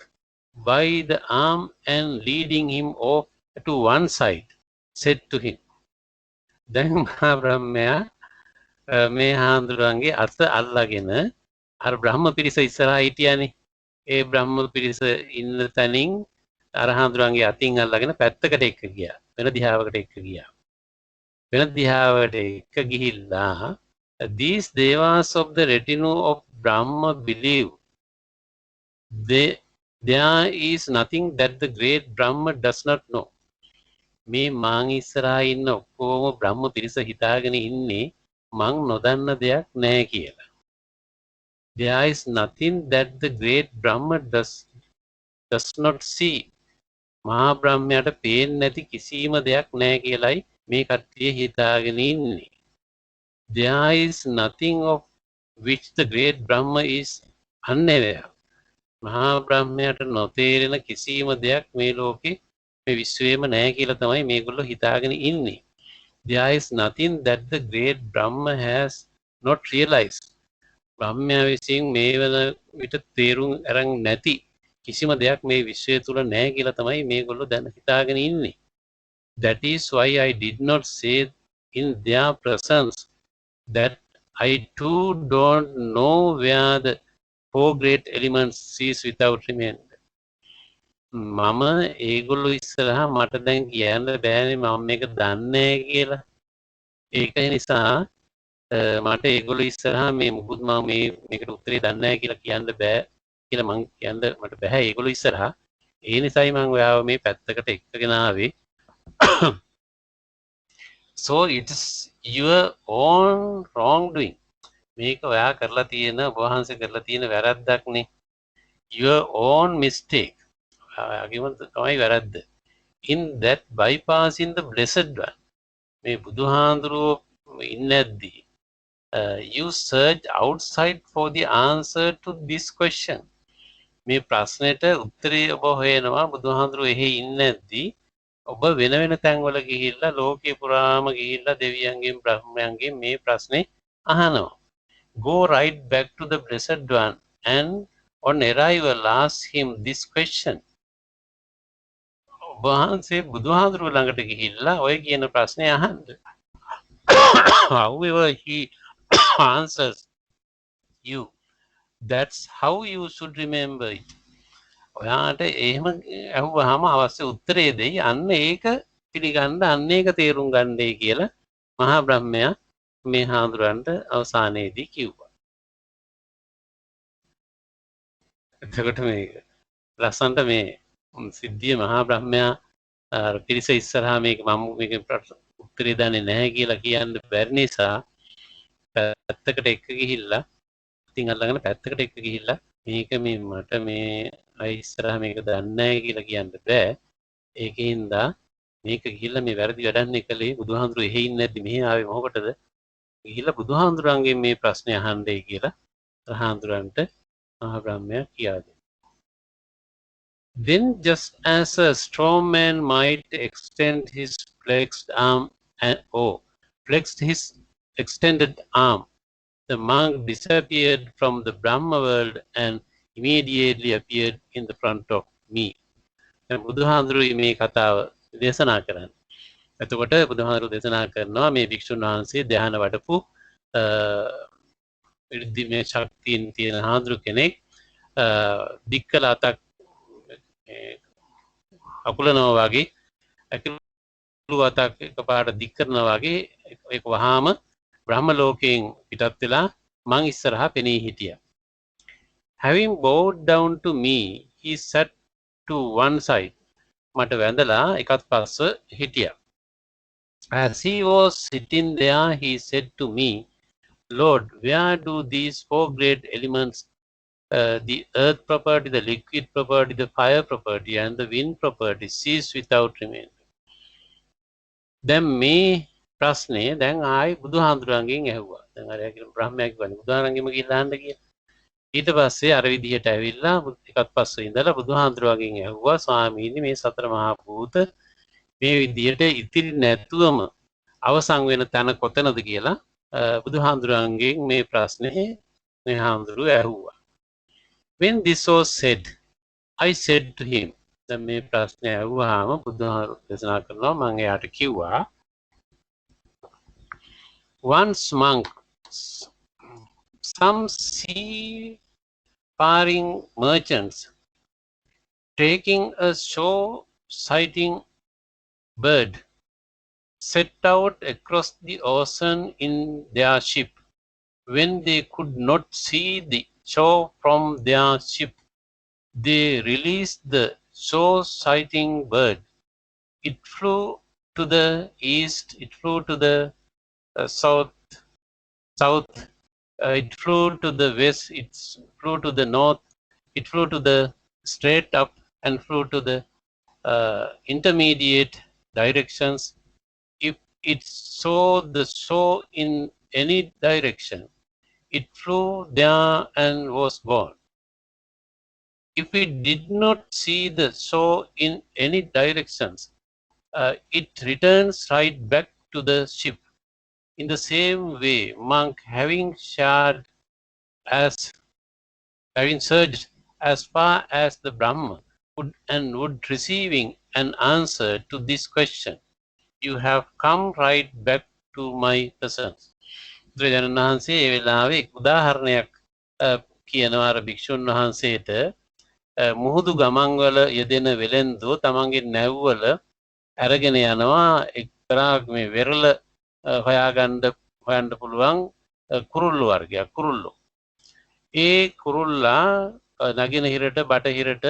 by the arm and leading him off to one side, said to him, දැන් මහා බ්‍රහ්මයා මේ හාමුදුරුවන්ගේ අත අල්ලාගෙන අර බ්‍රහ්ම පිරිස ඉස්සරහා හිටියානේ. ඒ බ්‍රහ්ම පිරිස ඉන්න තැනින් අර හාමුදුරුවන්ගේ අතින් අල්ලාගෙන පැත්තකට එක්ක ගියා. වෙන දිහාවකට එක්ක ගියා. වෙන දිහාවට එක්ක ගිහිල්ලා these devas of the retinue of Brahma believe there is nothing that the great Brahma does not know. මේ මං ඉස්සරහා ඉන්න ඔක්කොම බ්‍රහ්ම පිරිස හිතාගෙන ඉන්නේ මං නොදන්න දෙයක් නැහැ කියලා. There is nothing that the great Brahma does not see. මහා බ්‍රහ්මයාට පේන්නේ නැති කිසිම දෙයක් නැහැ කියලයි මේ කට්ටිය හිතාගෙන ඉන්නේ. There is nothing of which the great Brahma is unaware. මහා බ්‍රහ්මයාට නොතේරෙන කිසිම දෙයක් මේ ලෝකේ මේ විශ්වයේම නැහැ කියලා තමයි මේගොල්ලෝ හිතාගෙන ඉන්නේ. There is nothing that the great Brahma has not realized. බ්‍රහ්මයා විසින් මේ වෙන විට තේරුම් අරන් නැති කිසිම දෙයක් මේ විශ්වය තුල නැහැ කියලා තමයි මේගොල්ලෝ දැන් හිතාගෙන ඉන්නේ. That is why I did not say in their presence that I too don't know where the four great elements cease without remainder. මම ඒගොල්ලෝ ඉස්සරහා මට දැන් කියන්න බෑනේ මම මේක දන්නේ කියලා. ඒක නිසා මට ඒගොල්ලෝ ඉස්සරහා මේ මුකුත් මම මේකට උත්තරේ දන්නේ නැහැ කියලා කියන්න බෑ කියලා මං කියන්න මට බෑ ඒගොල්ලෝ ඉස්සරහා. ඒ නිසායි මං ඔයාව මේ පැත්තකට එක්කගෙන ආවේ. So it's your own wrongdoing. මේක ඔයා කරලා තියෙන ඔබ වහන්සේ කරලා තියෙන වැරද්දක්නේ. Your own mistake. ඔයාගේම තමයි වැරද්ද. In that bypassing the blessed one. මේ බුදුහාඳුරෝ ඉන්නේද්දී you search outside for the answer to this question. මේ ප්‍රශ්නෙට උත්තරේ ඔබ හොයනවා බුදුහාඳුරෝ එහෙ ඉන්නේද්දී ඔබ වෙන වෙන තැන්වල ගිහිල්ලා ලෝකේ පුරාම ගිහිල්ලා දෙවියන්ගෙන් බ්‍රහ්මයන්ගෙන් මේ ප්‍රශ්නේ අහනවා. Go right back to the blessed one and on arrival ask him this question. ඔබ වහන්සේ බුදුහාඳුරෝ ළඟට ගිහිල්ලා ඔය කියන ප්‍රශ්නේ අහන්න. However he answers you, that's how you should remember it. ඔයාට එහෙම අහුවාම අවශ්‍ය උත්තරේ දෙයි. අන්න ඒක පිළිගන්න අන්න ඒක තේරුම් ගන්නයි කියලා මහා බ්‍රහ්මයා මේ හාමුදුරන්ට අවසානයේදී කිව්වා. එතකොට මේ ලස්සන්ට මේ සිද්ධිය මහා බ්‍රහ්මයා පිරිස ඉස්සරහා මේක මම මේක උත්තරේ දන්නේ නැහැ කියලා කියන්න බැරි නිසා පැත්තකට එක්ක ගිහිල්ලා ඉතින් අල්ලගෙන පැත්තකට එක්ක ගිහිල්ලා මේක මේ මට මේ අය ඉස්සරහා මේක දන්නේ නැහැ කියලා කියන්න බෑ. ඒකින්ද මේක ගිහිල්ලා මේ වැරදි වැඩන්නේ කලේ බුදුහාඳුරු එහෙ ඉන්නේ නැද්දි මෙහෙ ආවේ මොකටද? ගිහිල්ලා බුදුහාඳුරන්ගෙන් මේ ප්‍රශ්නේ අහන්නයි කියලා හාඳුරන්ට මහා බ්‍රහ්මයා කියා දෙනවා. Then just as a strong man might extend his flexed arm flexed his extended arm, the monk disappeared from the Brahma world and immediately appeared in the front of me. බුදුහාඳුරුයි මේ කතාව දේශනා කරන්නේ. එතකොට බුදුහාඳුරු දේශනා කරනවා මේ භික්ෂුන් වහන්සේ ධ්‍යාන වඩපු මේ ශක්තියින් තියෙන හාඳුරු කෙනෙක් දික්කල අතක් අකුලනවා වගේ අකුළු අතක් එකපාරට දික් කරනවා වගේ ඒක වහාම බ්‍රහ්ම ලෝකයෙන් පිටත් වෙලා මං ඉස්සරහා පෙනී හිටියා. Having bowed down to me, he sat to one side. මට වැඳලා එකත් පස්ස හිටියා. As he was sitting there, he said to me, Lord, where do these four great elements, the earth property, the liquid property, the fire property, and the wind property, cease without remainder? දැන් මේ ප්‍රශ්නේ දැන් ආයි බුදුහාමුදුරන්ගෙන් ඇහුවා. දැන් අර බ්‍රහ්මයා කිව්වනේ බුදුහාරංගෙම ගිහිල්ලා අහන්න කියලා. ඊට පස්සේ අර විදිහට ඇවිල්ලා ටිකක් පස්සේ ඉඳලා බුදුහාමුදුරන්ගෙන් ඇහුවා ස්වාමීනි මේ සතර මහා භූත මේ විදිහට ඉතිරි නැතුවම අවසන් වෙන තැන කොතනද කියලා බුදුහාමුදුරන්ගෙන් මේ ප්‍රශ්නේ මේ හාමුදුරුවෝ ඇහුවා. When this was said, I said to him, දැන් මේ ප්‍රශ්නේ ඇහුවාම බුදුහාමුදුරුවෝ දේශනා කරනවා මම එයාට කිව්වා once monks, some seafaring merchants taking a shore-sighting bird set out across the ocean in their ship. When they could not see the shore from their ship, they released the shore-sighting bird. It flew to the east, it flew to the south, it flew to the west, it flew to the north, it flew to the straight up and flew to the intermediate directions. If it saw the shore in any direction, it flew there and was gone. If it did not see the shore in any directions, it returns right back to the ship. In the same way, monk having surged as far as the Brahma would receiving an answer to this question, you have come right back to my presence. බුදුරජාණන් වහන්සේ ඒ වෙලාවේ උදාහරණයක් කියනවා අර භික්ෂුන් වහන්සේට මුහුදු ගමන් වල යෙදෙන වෙලෙන්දෝ තමන්ගේ නැව්වල අරගෙන යනවා එක්තරා මේ වෙරළ හොයන්න පුළුවන් කුරුල්ලෝ වර්ගයක් කුරුල්ලෝ. ඒ කුරුල්ලා නගිනහිරට බටහිරට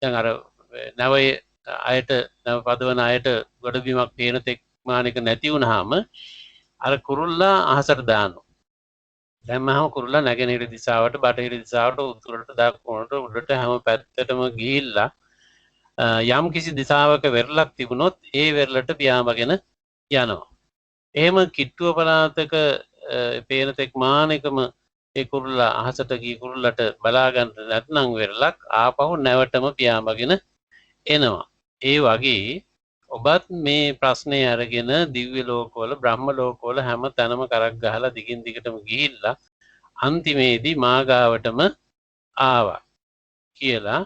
දැන් අර නැවයේ අයට නැව පදවන අයට ගොඩබිමක් පේන තෙක් මානික නැති වුණාම අර කුරුල්ලා අහසට දානවා. දැම්මහම කුරුල්ලා නැගෙනහිර දිශාවට බටහිර දිශාවට උතුරට දකුණට උඩට හැම පැත්තටම ගිහිල්ලා යම් කිසි දිශාවක වෙරළක් තිබුණොත් ඒ වෙරළට පියාඹගෙන යනවා. එහෙම කිට්ටුව පළාතක පේන තෙක් මානෙකම ඒ කුරුල්ලා අහසට ගිය කුරුල්ලට බලා ගන්න නැත්නම් වෙරළක් ආපහු නැවටම පියාඹගෙන එනවා. ඒ වගේ ඔබත් මේ ප්‍රශ්නේ අරගෙන දිව්‍ය ලෝකවල බ්‍රහ්ම ලෝකවල හැම තැනම කරක් ගහලා දිගින් දිගටම ගිහිල්ලා අන්තිමේදී මාගාවටම ආවා කියලා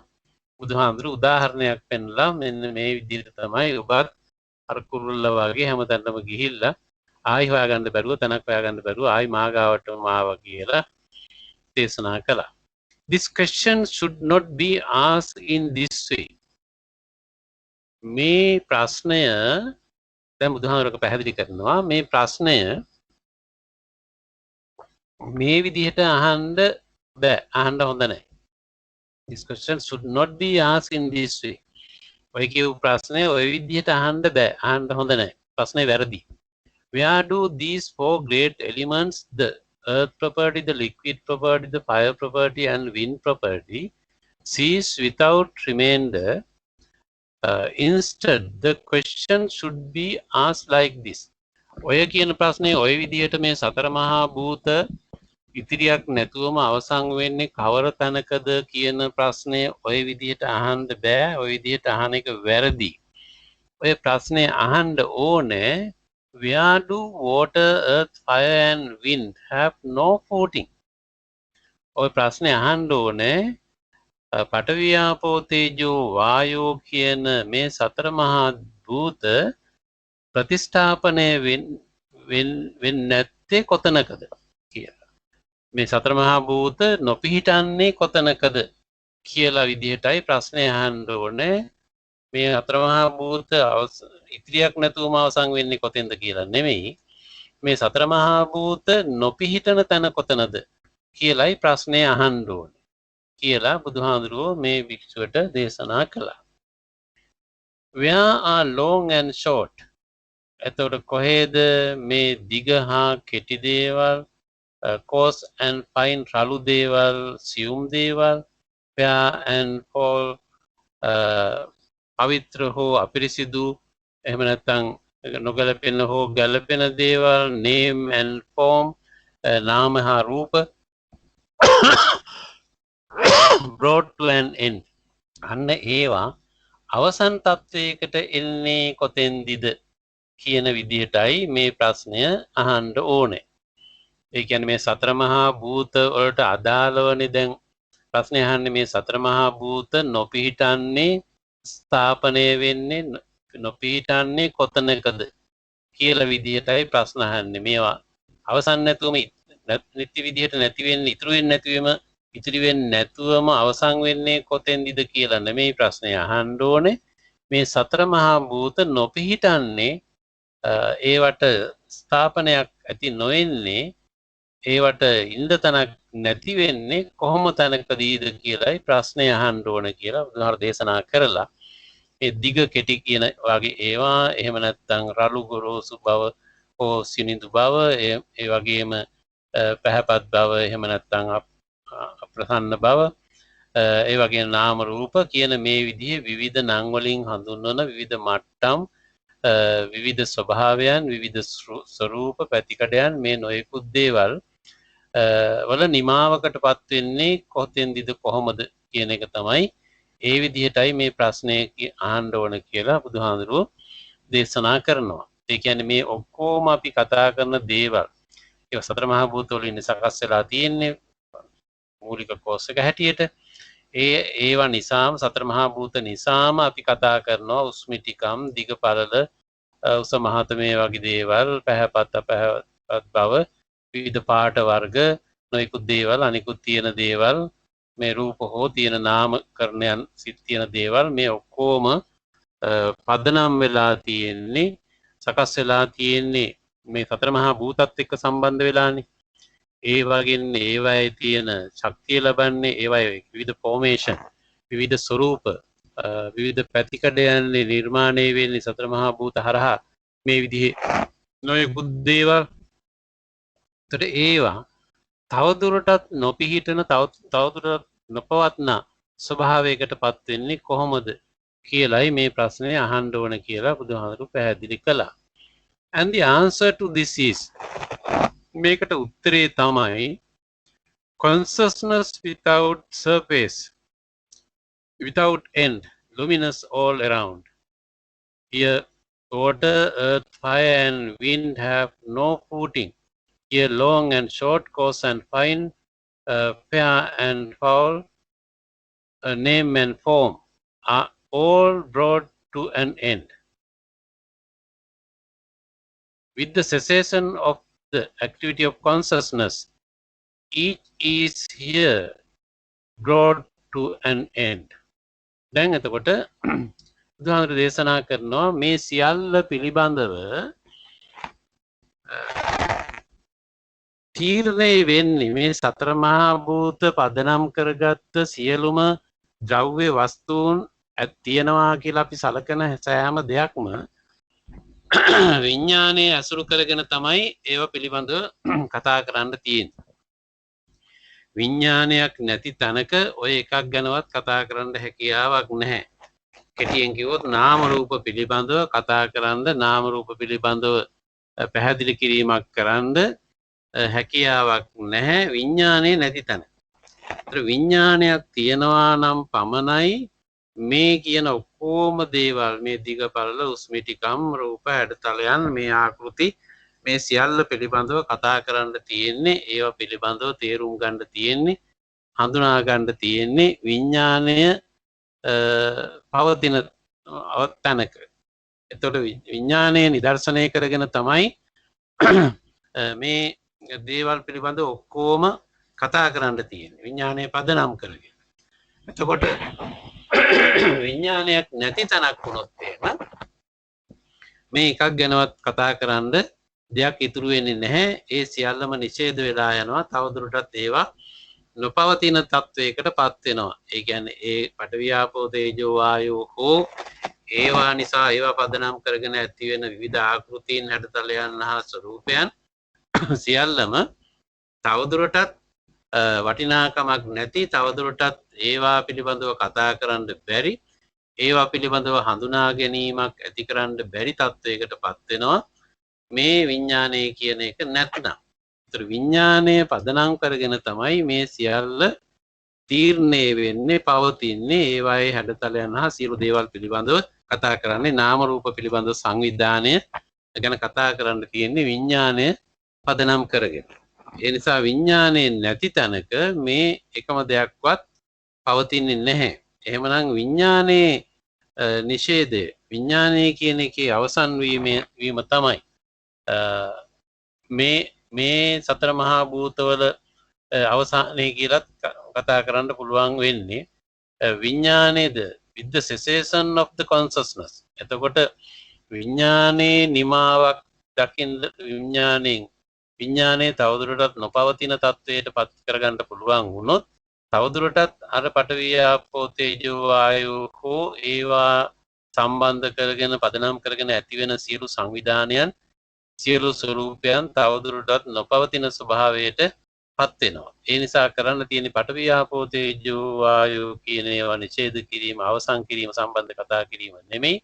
බුදුහාමුදුරු උදාහරණයක් පෙන්නලා මෙන්න මේ විදිහට තමයි ඔබත් අර කුරුල්ල වගේ හැම තැනම ගිහිල්ලා ආයි හොයාගන්න බැරුව තැනක් හොයාගන්න බැරුව ආයි මාගාවටම ආවා කියලා දේශනා කළා. This question should not be asked in this way. මේ ප්‍රශ්නය දැන් බුදුහාමුදුරුවෝ පැහැදිලි කරනවා මේ ප්‍රශ්නය මේ විදිහට අහන්න බෑ අහන්න හොඳ නැහැ. This question should not be asked in this way. ඔය කියපු ප්‍රශ්නය ඔය විදිහට අහන්න බෑ අහන්න හොඳ නැහැ. ප්‍රශ්නේ වැරදි. Where do these four great elements, the earth property, the liquid property, the fire property and wind property, cease without remainder? Instead, the question should be asked like this. ඔය කියන ප්‍රශ්නේ ඔය විදිහට මේ සතර මහා භූත ඉතිරියක් නැතුවම අවසන් වෙන්නේ කවර තැනකද කියන ප්‍රශ්නේ ඔය විදිහට අහන්න බෑ. ඔය විදිහට අහන එක වැරදි. ඔය ප්‍රශ්නේ අහන්න ඕනේ where do water, earth, fire and wind have no footing? ඔය ප්‍රශ්නේ අහන්න ඕනේ පඨවි ආපෝ තේජෝ වායෝ කියන මේ සතර මහා භූත ප්‍රතිස්ථාපනය වෙන්නේ නැත්තේ කොතනකද කියලා. මේ සතර මහා භූත නොපිහිටන්නේ කොතනකද කියලා විදිහටයි ප්‍රශ්නේ අහන්න ඕනේ. මේ සතර මහා භූත ඉතිරියක් නැතුවම අවසන් වෙන්නේ කොතෙන්ද කියලා නෙමෙයි. මේ සතර මහා භූත නොපිහිටන තැන කොතනද කියලායි ප්‍රශ්නේ අහන්න ඕනේ. කියලා බුදුහාඳුරෝ මේ වික්ෂුවට දේශනා කළා. Where are long and short? එතකොට කොහෙද මේ දිග හා කෙටි දේවල් coarse and fine රළු දේවල් සියුම් දේවල් fair and foul පවිත්‍ර හෝ අපිරිසිදු එහෙම නැත්නම් නොගැලපෙන හෝ ගැලපෙන දේවල් name and form නාම හා රූප brought to an end අන්න ඒවා අවසන් තත්වයකට එන්නේ කොතෙන්දිද කියන විදිහටයි මේ ප්‍රශ්නය අහන්න ඕනේ. ඒ කියන්නේ මේ සතර මහා භූත වලට අදාළවනේ දැන් ප්‍රශ්නේ අහන්නේ මේ සතර මහා භූත නොපිහිටන්නේ ස්ථාපනය වෙන්නේ නොපිහිටන්නේ කොතනකද කියලා විදිහටයි ප්‍රශ්න අහන්නේ. මේවා අවසන් නැතුවම නිත්‍ය විදිහට නැති වෙන්නේ ඉතුරු වෙන්නේ නැතිවම ඉතිරි වෙන්නේ නැතුවම අවසන් වෙන්නේ කොතෙන්දිද කියලා නෙමෙයි ප්‍රශ්නේ අහන්න ඕනේ. මේ සතර මහා භූත නොපිහිටන්නේ ඒවට ස්ථාපනයක් ඇති නොවෙන්නේ ඒවට ඉන්න තැනක් නැති වෙන්නේ කොහොම තැනකදීද කියලායි ප්‍රශ්නේ අහන්න ඕන කියලා බුදුහාර දේශනා කරලා ඒ දිග කෙටි කියන වගේ ඒවා එහෙම නැත්නම් රළු ගොරෝසු බව හෝ සිනිඳු බව ඒ වගේම පැහැපත් බව එහෙම නැත්නම් අප්‍රසන්න බව ඒ වගේ නාම රූප කියන මේ විදිහේ විවිධ නම් වලින් හඳුන්වන විවිධ මට්ටම් විවිධ ස්වභාවයන් විවිධ ස්වරූප පැතිකඩයන් මේ නොයෙකුත් දේවල් වල නිමාවකටපත් වෙන්නේ කොතෙන්දිද කොහොමද කියන එක තමයි ඒ විදිහටයි මේ ප්‍රශ්නේ අහන්න ඕන කියලා බුදුහාඳුරෝ දේශනා කරනවා. ඒ කියන්නේ මේ ඔක්කොම අපි කතා කරන දේවල් ඒක සතර මහා භූත වලින් සකස් වෙලා තියෙන්නේ මූලික කෝෂ එක හැටියට. ඒවා නිසාම සතර මහා භූත නිසාම අපි කතා කරනවා උස්මිටිකම් දිග පළල උස මහත මේ වගේ දේවල් පැහැපත් අපැහැපත් බව විවිධ පාට වර්ග නොයෙකුත් දේවල් අනිකුත් තියෙන දේවල් මේ රූප හෝ තියෙන නාමකරණයන් සිත් තියෙන දේවල් මේ ඔක්කොම පදනම් වෙලා තියෙන්නේ සකස් වෙලා තියෙන්නේ මේ සතර මහා භූතත් එක්ක සම්බන්ධ වෙලානේ. ඒ වගේම ඒවයේ තියෙන ශක්තිය ලබන්නේ ඒවයේ විවිධ ෆෝමේෂන් විවිධ ස්වරූප විවිධ පැතිකඩයන් නිර්මාණය වෙන්නේ සතර මහා භූත හරහා මේ විදිහේ නොයෙකුත් දේවල්. ඒතර ඒවා තවදුරටත් නොපිහිටන තවදුරටත් නොපවත්නා ස්වභාවයකටපත් වෙන්නේ කොහොමද කියලායි මේ ප්‍රශ්නේ අහන්න ඕන කියලා බුදුහාමුදුරු පැහැදිලි කළා. And the answer to this is මේකට උත්තරේ තමයි consciousness without surface without end luminous all around. Here water earth fire and wind have no footing. Here long and short coarse and fine fair and foul name and form are all brought to an end. With the cessation of the activity of consciousness, each is here brought to an end. දැන් එතකොට බුදුහාමුදුරු දේශනා කරනවා මේ සියල්ල පිළිබඳව තීරණය වෙන්නේ මේ සතර මහා භූත පදනම් කරගත්ත සියලුම ද්‍රව්‍ය වස්තුන් තියෙනවා කියලා අපි සලකන සෑම දෙයක්ම විඥානයේ අසුරු කරගෙන තමයි ඒව පිළිබඳව කතා කරන්න තියෙන්නේ. විඥානයක් නැති තැනක ඔය එකක් ගැනවත් කතා කරන්න හැකියාවක් නැහැ. කෙටියෙන් කිව්වොත් නාම රූප පිළිබඳව කතා කරන්න නාම රූප පිළිබඳව පැහැදිලි කිරීමක් කරන්න හැකියාවක් නැහැ විඥානේ නැති තැන. ඒතර විඥානයක් තියනවා නම් පමණයි මේ කියන ඔක්කොම දේවල් මේ දිග පළල උස්මිටිකම් රූප හැඩතලයන් මේ ආකෘති මේ සියල්ල පිළිබඳව කතා කරන්න තියෙන්නේ ඒවා පිළිබඳව තේරුම් ගන්න තියෙන්නේ හඳුනා ගන්න තියෙන්නේ විඥාණය පවතින තැනක. එතකොට විඥාණය නිදර්ශනය කරගෙන තමයි මේ දේවල් පිළිබඳව ඔක්කොම කතා කරන්න තියෙන්නේ විඥාණය පදනම් කරගෙන. එතකොට විඥානයක් නැති තැනක් වුණොත් එහෙම මේ එකක් ගැනවත් කතා කරන්න දෙයක් ඉතුරු වෙන්නේ නැහැ. ඒ සියල්ලම නිෂේධ වෙලා යනවා. තවදුරටත් ඒවා නොපවතින තත්වයකටපත් වෙනවා. ඒ කියන්නේ ඒ පඨවි ආපෝ තේජෝ වායෝ හෝ ඒවා නිසා ඒවා පදනම් කරගෙන ඇති වෙන විවිධ ආකෘතීන් හැඩතලයන් හා ස්වරූපයන් සියල්ලම තවදුරටත් වටිනාකමක් නැති තවදුරටත් ඒවා පිළිබඳව කතා කරන්න බැරි ඒවා පිළිබඳව හඳුනා ගැනීමක් ඇති කරන්න බැරි තත්වයකට පත් වෙනවා මේ විඥානය කියන එක නැත්නම්. ඒතර විඥානය පදනම් කරගෙන තමයි මේ සියල්ල තීරණය වෙන්නේ පවතින්නේ ඒවායේ හැඩතලයන් හා සියලු දේවල් පිළිබඳව කතා කරන්නේ නාම රූප පිළිබඳව සංවිධානය ගැන කතා කරන්න තියෙන්නේ විඥානය පදනම් කරගෙන. ඒ නිසා විඥානයේ නැති තැනක මේ එකම දෙයක්වත් පවතින්නේ නැහැ. එහෙමනම් විඥානයේ නිෂේධය විඥානය කියන එකේ අවසන් වීම තමයි මේ සතර මහා භූතවල අවසානයේ කියලත් කතා කරන්න පුළුවන් වෙන්නේ විඥානයේද with the cessation of the consciousness. එතකොට විඥානයේ නිමාවක් දකින්න විඥානයේ තවදුරටත් නොපවතින තත්වයට පත් කරගන්න පුළුවන් වුණොත් තවදුරටත් අර පඨවි ආපෝ තේජෝ වායෝ හෝ ඒවා සම්බන්ධ කරගෙන පදනම් කරගෙන ඇති වෙන සියලු සංවිධානයන් සියලු ස්වરૂපයන් තවදුරටත් නොපවතින ස්වභාවයට පත් වෙනවා. ඒ නිසා කරන්න තියෙන පඨවි ආපෝ තේජෝ වායෝ කියන ඒවා නිෂේධ කිරීම අවසන් කිරීම සම්බන්ධ කතා කිරීම නෙමෙයි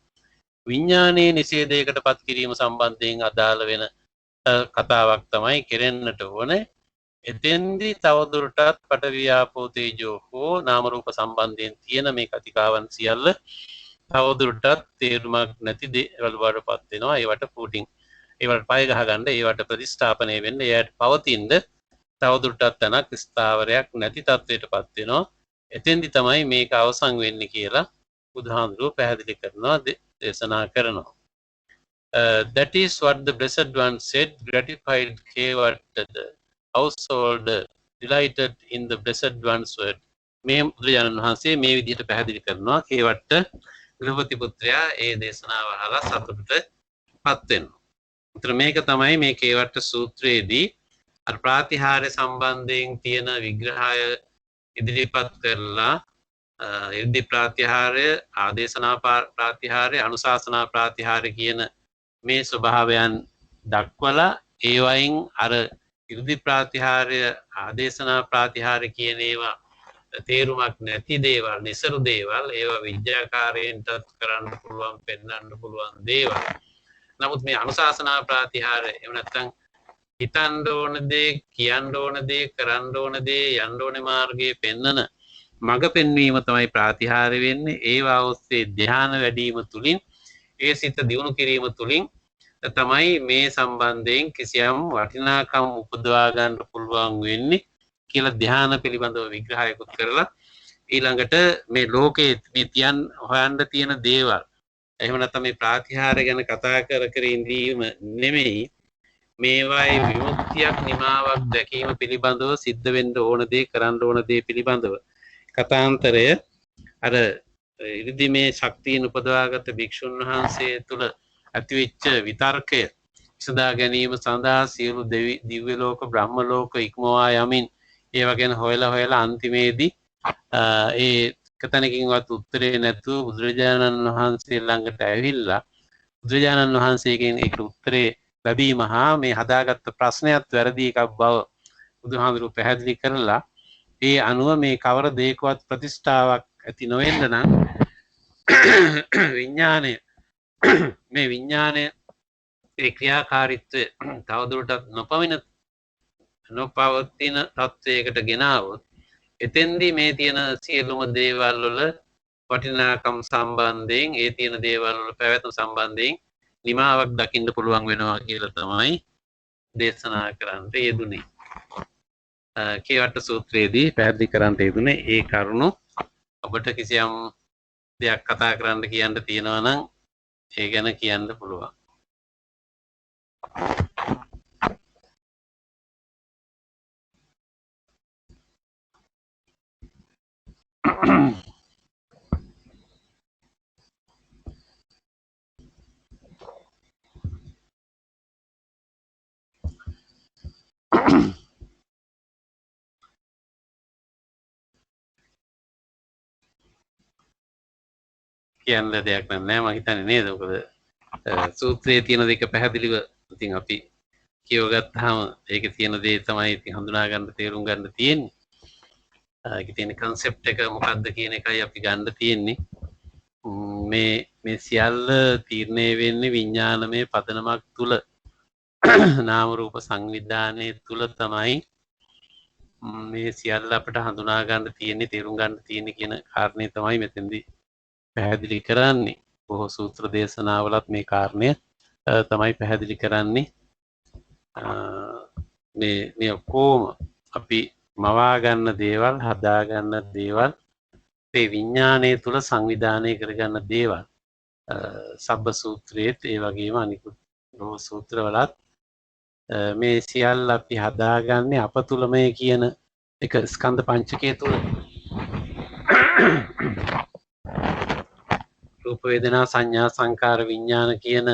විඥානයේ නිෂේධයකට පත් කිරීම සම්බන්ධයෙන් අදාළ වෙන කතාවක් තමයි කෙරෙන්නට ඕනේ. එතෙන්දී තවදුරටත් පඨවි ආපෝ තේජෝ හෝ නාම රූප සම්බන්ධයෙන් තියෙන මේ කතිකාවන් සියල්ල තවදුරටත් තේරුමක් නැති දේවල් වඩපත් වෙනවා. ඒවට ෆූටින් ඒවට පය ගහ ගන්න ඒවට ප්‍රතිස්ථාපනය වෙන්න ඒයට පවතින්න තවදුරටත් තනක් ස්ථාවරයක් නැති තත්වයටපත් වෙනවා. එතෙන්දි තමයි මේක අවසන් වෙන්නේ කියලා බුදුහාමුදුරුවෝ පැහැදිලි කරනවා දේශනා කරනවා. That is what the blessed one said, gratified Kevatta, the household delighted in the blessed one's word. මේ බුදුරජාණන් වහන්සේ මේ විදිහට පැහැදිලි කරනවා කේවට්ට ගෘහපති පුත්‍රයා ඒ දේශනාව අහලා සතුටටපත් වෙනවා. උතර මේක තමයි මේ කේවට්ට සූත්‍රයේදී අර ප්‍රාතිහාර්ය සම්බන්ධයෙන් තියෙන විග්‍රහය ඉදිරිපත් කරලා ඉර්ධි ප්‍රාතිහාර්ය ආදේශනා ප්‍රාතිහාර්ය අනුශාසනා ප්‍රාතිහාර්ය කියන මේ ස්වභාවයන් දක්වලා ඒ වයින් අර ඉර්ධි ප්‍රාතිහාර්ය ආදේශනා ප්‍රාතිහාර්ය කියන ඒවා තේරුමක් නැති දේවල් නිසරු දේවල් ඒවා විද්‍යාකාරයෙන්ටත් කරන්න පුළුවන් පෙන්වන්න පුළුවන් දේවල්. නමුත් මේ අනුශාසනා ප්‍රාතිහාර්ය එහෙම නැත්නම් හිතන්න ඕන දේ කියන්න ඕන දේ කරන්න ඕන දේ යන්න ඕන මාර්ගයේ පෙන්වන මඟ පෙන්වීම තමයි ප්‍රාතිහාර්ය වෙන්නේ. ඒවා ඔස්සේ ධ්‍යාන වැඩිම තුලින් ඒ සිත දියුණු කිරීම තුලින් තමයි මේ සම්බන්ධයෙන් කිසියම් වටිනාකම් උපදවා ගන්න පුළුවන් වෙන්නේ කියලා ධ්‍යාන පිළිබඳව විග්‍රහයකුත් කරලා ඊළඟට මේ ලෝකයේ මේ තියන් හොයන්න තියෙන දේවල් එහෙම නැත්නම් මේ ප්‍රාතිහාර්ය ගැන කතා කර ඉඳීම නෙමෙයි මේවායේ විමුක්තියක් නිමාවක් දැකීම පිළිබඳව සිද්ධ වෙන්න ඕන දේ කරන්න ඕන දේ පිළිබඳව කතාන්තරය අර ඉරිදීමේ ශක්තියන උපදවාගත් භික්ෂුන් වහන්සේ තුළ ඇතිවෙච්ච විතර්කය විසඳා ගැනීම සඳහා සියලු දිව්‍ය ලෝක බ්‍රහ්ම ලෝක ඉක්මවා යමින් ඒව ගැන හොයලා අන්තිමේදී ඒ කතනකින්වත් උත්තරේ නැතුව බුදුරජාණන් වහන්සේ ළඟට ඇවිල්ලා බුදුරජාණන් වහන්සේගෙන් ඒකට උත්තරේ ලැබීම හා මේ හදාගත්ත ප්‍රශ්නයත් වැරදි එකක් බව බුදුහාමුදුරුවෝ පැහැදිලි කරලා ඒ අනුව මේ කවර දෙයකවත් ප්‍රතිෂ්ඨාවක් ඇති නොවෙන්න නම් විඥානය මේ විඥානය ඒ ක්‍රියාකාරීත්වය තවදුරටත් නොපවතින තත්වයකට ගෙනාවොත් එතෙන්දී මේ තියෙන සියලුම දේවල් වල වටිනාකම් සම්බන්ධයෙන් ඒ තියෙන දේවල් වල පැවැත්ම සම්බන්ධයෙන් නිමාවක් දකින්න පුළුවන් වෙනවා කියලා තමයි දේශනා කරන්නට යෙදුනේ. කේවට්ට සූත්‍රයේදී පැහැදිලි කරන්නට යෙදුනේ ඒ කරුණු ඔබට කිසියම් දෙයක් කතා කරන්න කියන්න තියෙනවා නම් ඒ ගැන කියන්න පුළුවන්. කියන්න දෙයක් නැහැ මම හිතන්නේ නේද? මොකද සූත්‍රයේ තියෙන දෙක පැහැදිලිව ඉතින් අපි කියවගත්තාම ඒකේ තියෙන දේ තමයි ඉතින් හඳුනා ගන්න තේරුම් ගන්න තියෙන්නේ. ඒකේ තියෙන concept එක මොකක්ද කියන එකයි අපි ගන්න තියෙන්නේ. මේ සියල්ල තීරණය වෙන්නේ විඥානමය පදනමක් තුල නාම රූප සංවිධානයේ තුල තමයි මේ සියල්ල අපිට හඳුනා ගන්න තියෙන්නේ තේරුම් ගන්න තියෙන්නේ කියන කාරණේ තමයි මෙතෙන්දී පැහැදිලි කරන්නේ. බොහෝ සූත්‍ර දේශනාවලත් මේ කාරණය තමයි පැහැදිලි කරන්නේ. මේ ඔක්කොම අපි මවා ගන්න දේවල් හදා ගන්න දේවල් ඒ විඥානයේ තුල සංවිධානය කරගන්න දේවල් සබ්බ සූත්‍රයේත් ඒ වගේම අනිකුත් බොහෝ සූත්‍රවලත් මේ සියල්ල අපි හදාගන්නේ අප තුලමය කියන එක ස්කන්ධ පංචකය තුල රූප වේදනා සංඥා සංකාර විඥාන කියන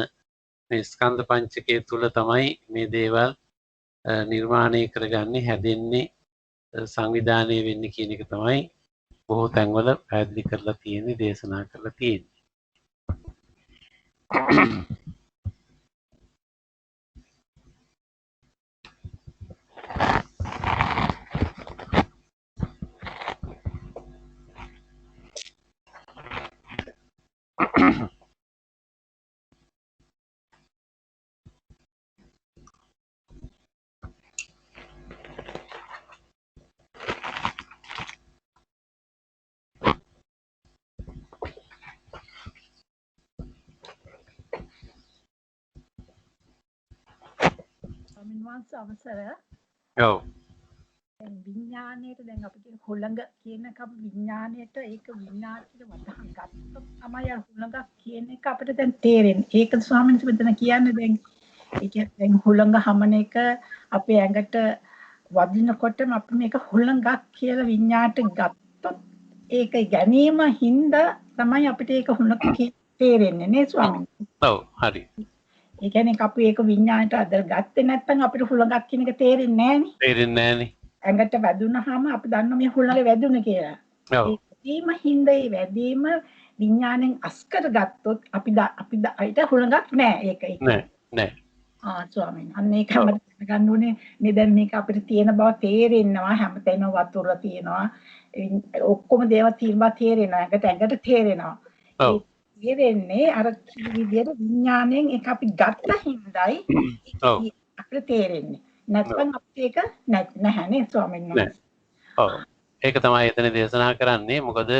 මේ ස්කන්ධ පංචකය තුල තමයි මේ දේවල් නිර්මාණය කරගන්නේ හැදෙන්නේ සංවිධානය වෙන්නේ කියන එක තමයි බොහෝ තැන්වල පැහැදිලි කරලා තියෙන්නේ දේශනා කරලා තියෙන්නේ. ස්වාමීන් අවසර. ඔව්. දැන් විඥාණයට දැන් අපි කියන හොළඟ කියන කම විඥාණයට ඒක විඥාණයට වදහන් ගත්තොත් තමයි අර හොළඟක් කියන එක අපිට දැන් තේරෙන්නේ. ඒක ස්වාමීන් වහන්සේ මෙතන කියන්නේ දැන් ඒක දැන් හොළඟ හමන එක අපේ ඇඟට වදිනකොටම අපි මේක හොළඟක් කියලා විඥාණයට ගත්තොත් ඒක ගැනීම හින්දා තමයි අපිට ඒක හොළඟ තේරෙන්නේ නේ ස්වාමීන් වහන්සේ. ඔව් හරි. ඒ කියන්නේ අපි ඒක විඥාණයට අදලා ගත්තේ නැත්නම් අපිට හුලඟක් කියන එක තේරෙන්නේ නැහනේ. තේරෙන්නේ නැහනේ. ඇඟට වැදුනහම අපි දන්නවා මේ හුලඟ වැදුන කියලා. ඔව්. ඒකීම හින්දා ඒ වැදීම විඥාණයෙන් අස් කරගත්තොත් අපි අපිට හුලඟක් නැහැ. ඒක නෑ. ස්වාමීන් අන්න ඒක අපිට ගන්න ඕනේ. මේ දැන් මේක අපිට තියෙන බව තේරෙනවා. හැමතැනම වතුර තියෙනවා. ඔක්කොම දේවල් තියෙනවා තේරෙනවා. ඇඟට තේරෙනවා. ඔව්. තේරෙන්නේ අර විදියට විඥාණයෙන් ඒක අපි ගත්ත හින්දායි අපිට තේරෙන්නේ. නැත්නම් අපිට ඒක නැහැනේ ස්වාමීන් වහන්සේ. ඔව්. ඒක තමයි එතන දේශනා කරන්නේ. මොකද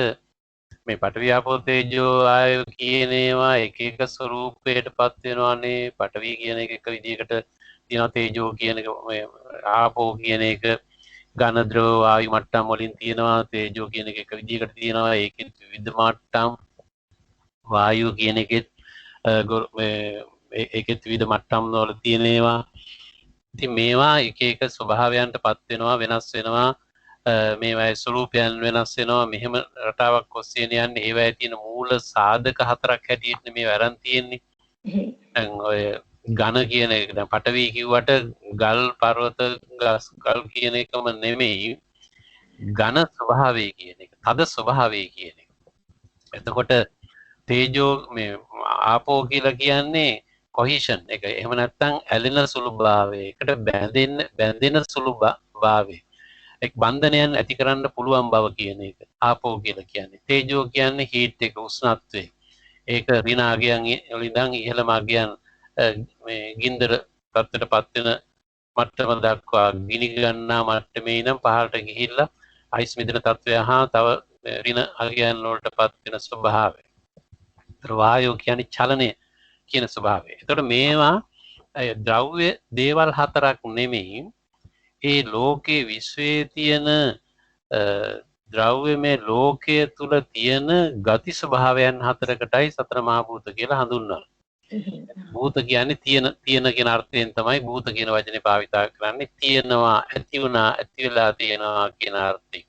මේ පඨවි ආපෝ තේජෝ ආයෝ කියන ඒවා එක එක ස්වરૂපයටපත් වෙනවානේ. පඨවි කියන එක එක විදිහකට තියෙනවා. තේජෝ කියන එක ආපෝ කියන එක ඝන ද්‍රව වායු මට්ටම් වලින් තියෙනවා. තේජෝ කියන එක එක විදිහකට තියෙනවා. ඒකෙත් විවිධ මට්ටම් වායු කියන එකෙත් ඒකෙත් විවිධ මට්ටම් වල තියෙනවා. ඉතින් මේවා එක එක ස්වභාවයන්ටපත් වෙනවා වෙනස් වෙනවා. මේවායේ ස්වરૂපයන් වෙනස් වෙනවා. මෙහෙම රටාවක් ඔස්සේ යන්නේ ඒවායේ තියෙන මූල සාධක හතරක් හැටියට මේ වරන් තියෙන්නේ. දැන් ඔය ඝන කියන එක දැන් පඨවි කිව්වට ගල් පර්වත ගල් කියන එකම නෙමෙයි. ඝන ස්වභාවය කියන එක, තද ස්වභාවය කියන එක. එතකොට තේජෝ මේ ආපෝ කියලා කියන්නේ කොහිෂන් එක. එහෙම නැත්නම් ඇලෙන සුළු භාවය. එකට බැඳෙන සුළු භාවය. එක් බන්ධනයන් ඇති කරන්න පුළුවන් බව කියන එක ආපෝ කියලා කියන්නේ. තේජෝ කියන්නේ හීට් එක, උෂ්ණත්වය. ඒක ඍණ අගයන් වලින් ඉහළම අගයන් මේ ගින්දර තත්ත්වයටපත් වෙන මට්ටම දක්වා ගිනි ගන්නා මට්ටමේ ඉඳන් පහළට ගිහිල්ලා අයිස් මිදෙන තත්ත්වය හා තව ඍණ අගයන් වලටපත් වෙන ස්වභාවය. වායෝ කියන්නේ චලනය කියන ස්වභාවය. එතකොට මේවා ද්‍රව්‍ය දේවල් හතරක් නෙමෙයි. ඒ ලෝකේ විශ්වයේ තියෙන ද්‍රව්‍යමය ලෝකයේ තුල තියෙන ගති ස්වභාවයන් හතරකටයි සතර මහා භූත කියලා හඳුන්වනවා. භූත කියන්නේ තියෙන කියන අර්ථයෙන් තමයි භූත කියන වචනේ භාවිත කරන්නේ. තියෙනවා, ඇති වුණා, ඇති වෙලා තියෙනවා කියන අර්ථයෙන්.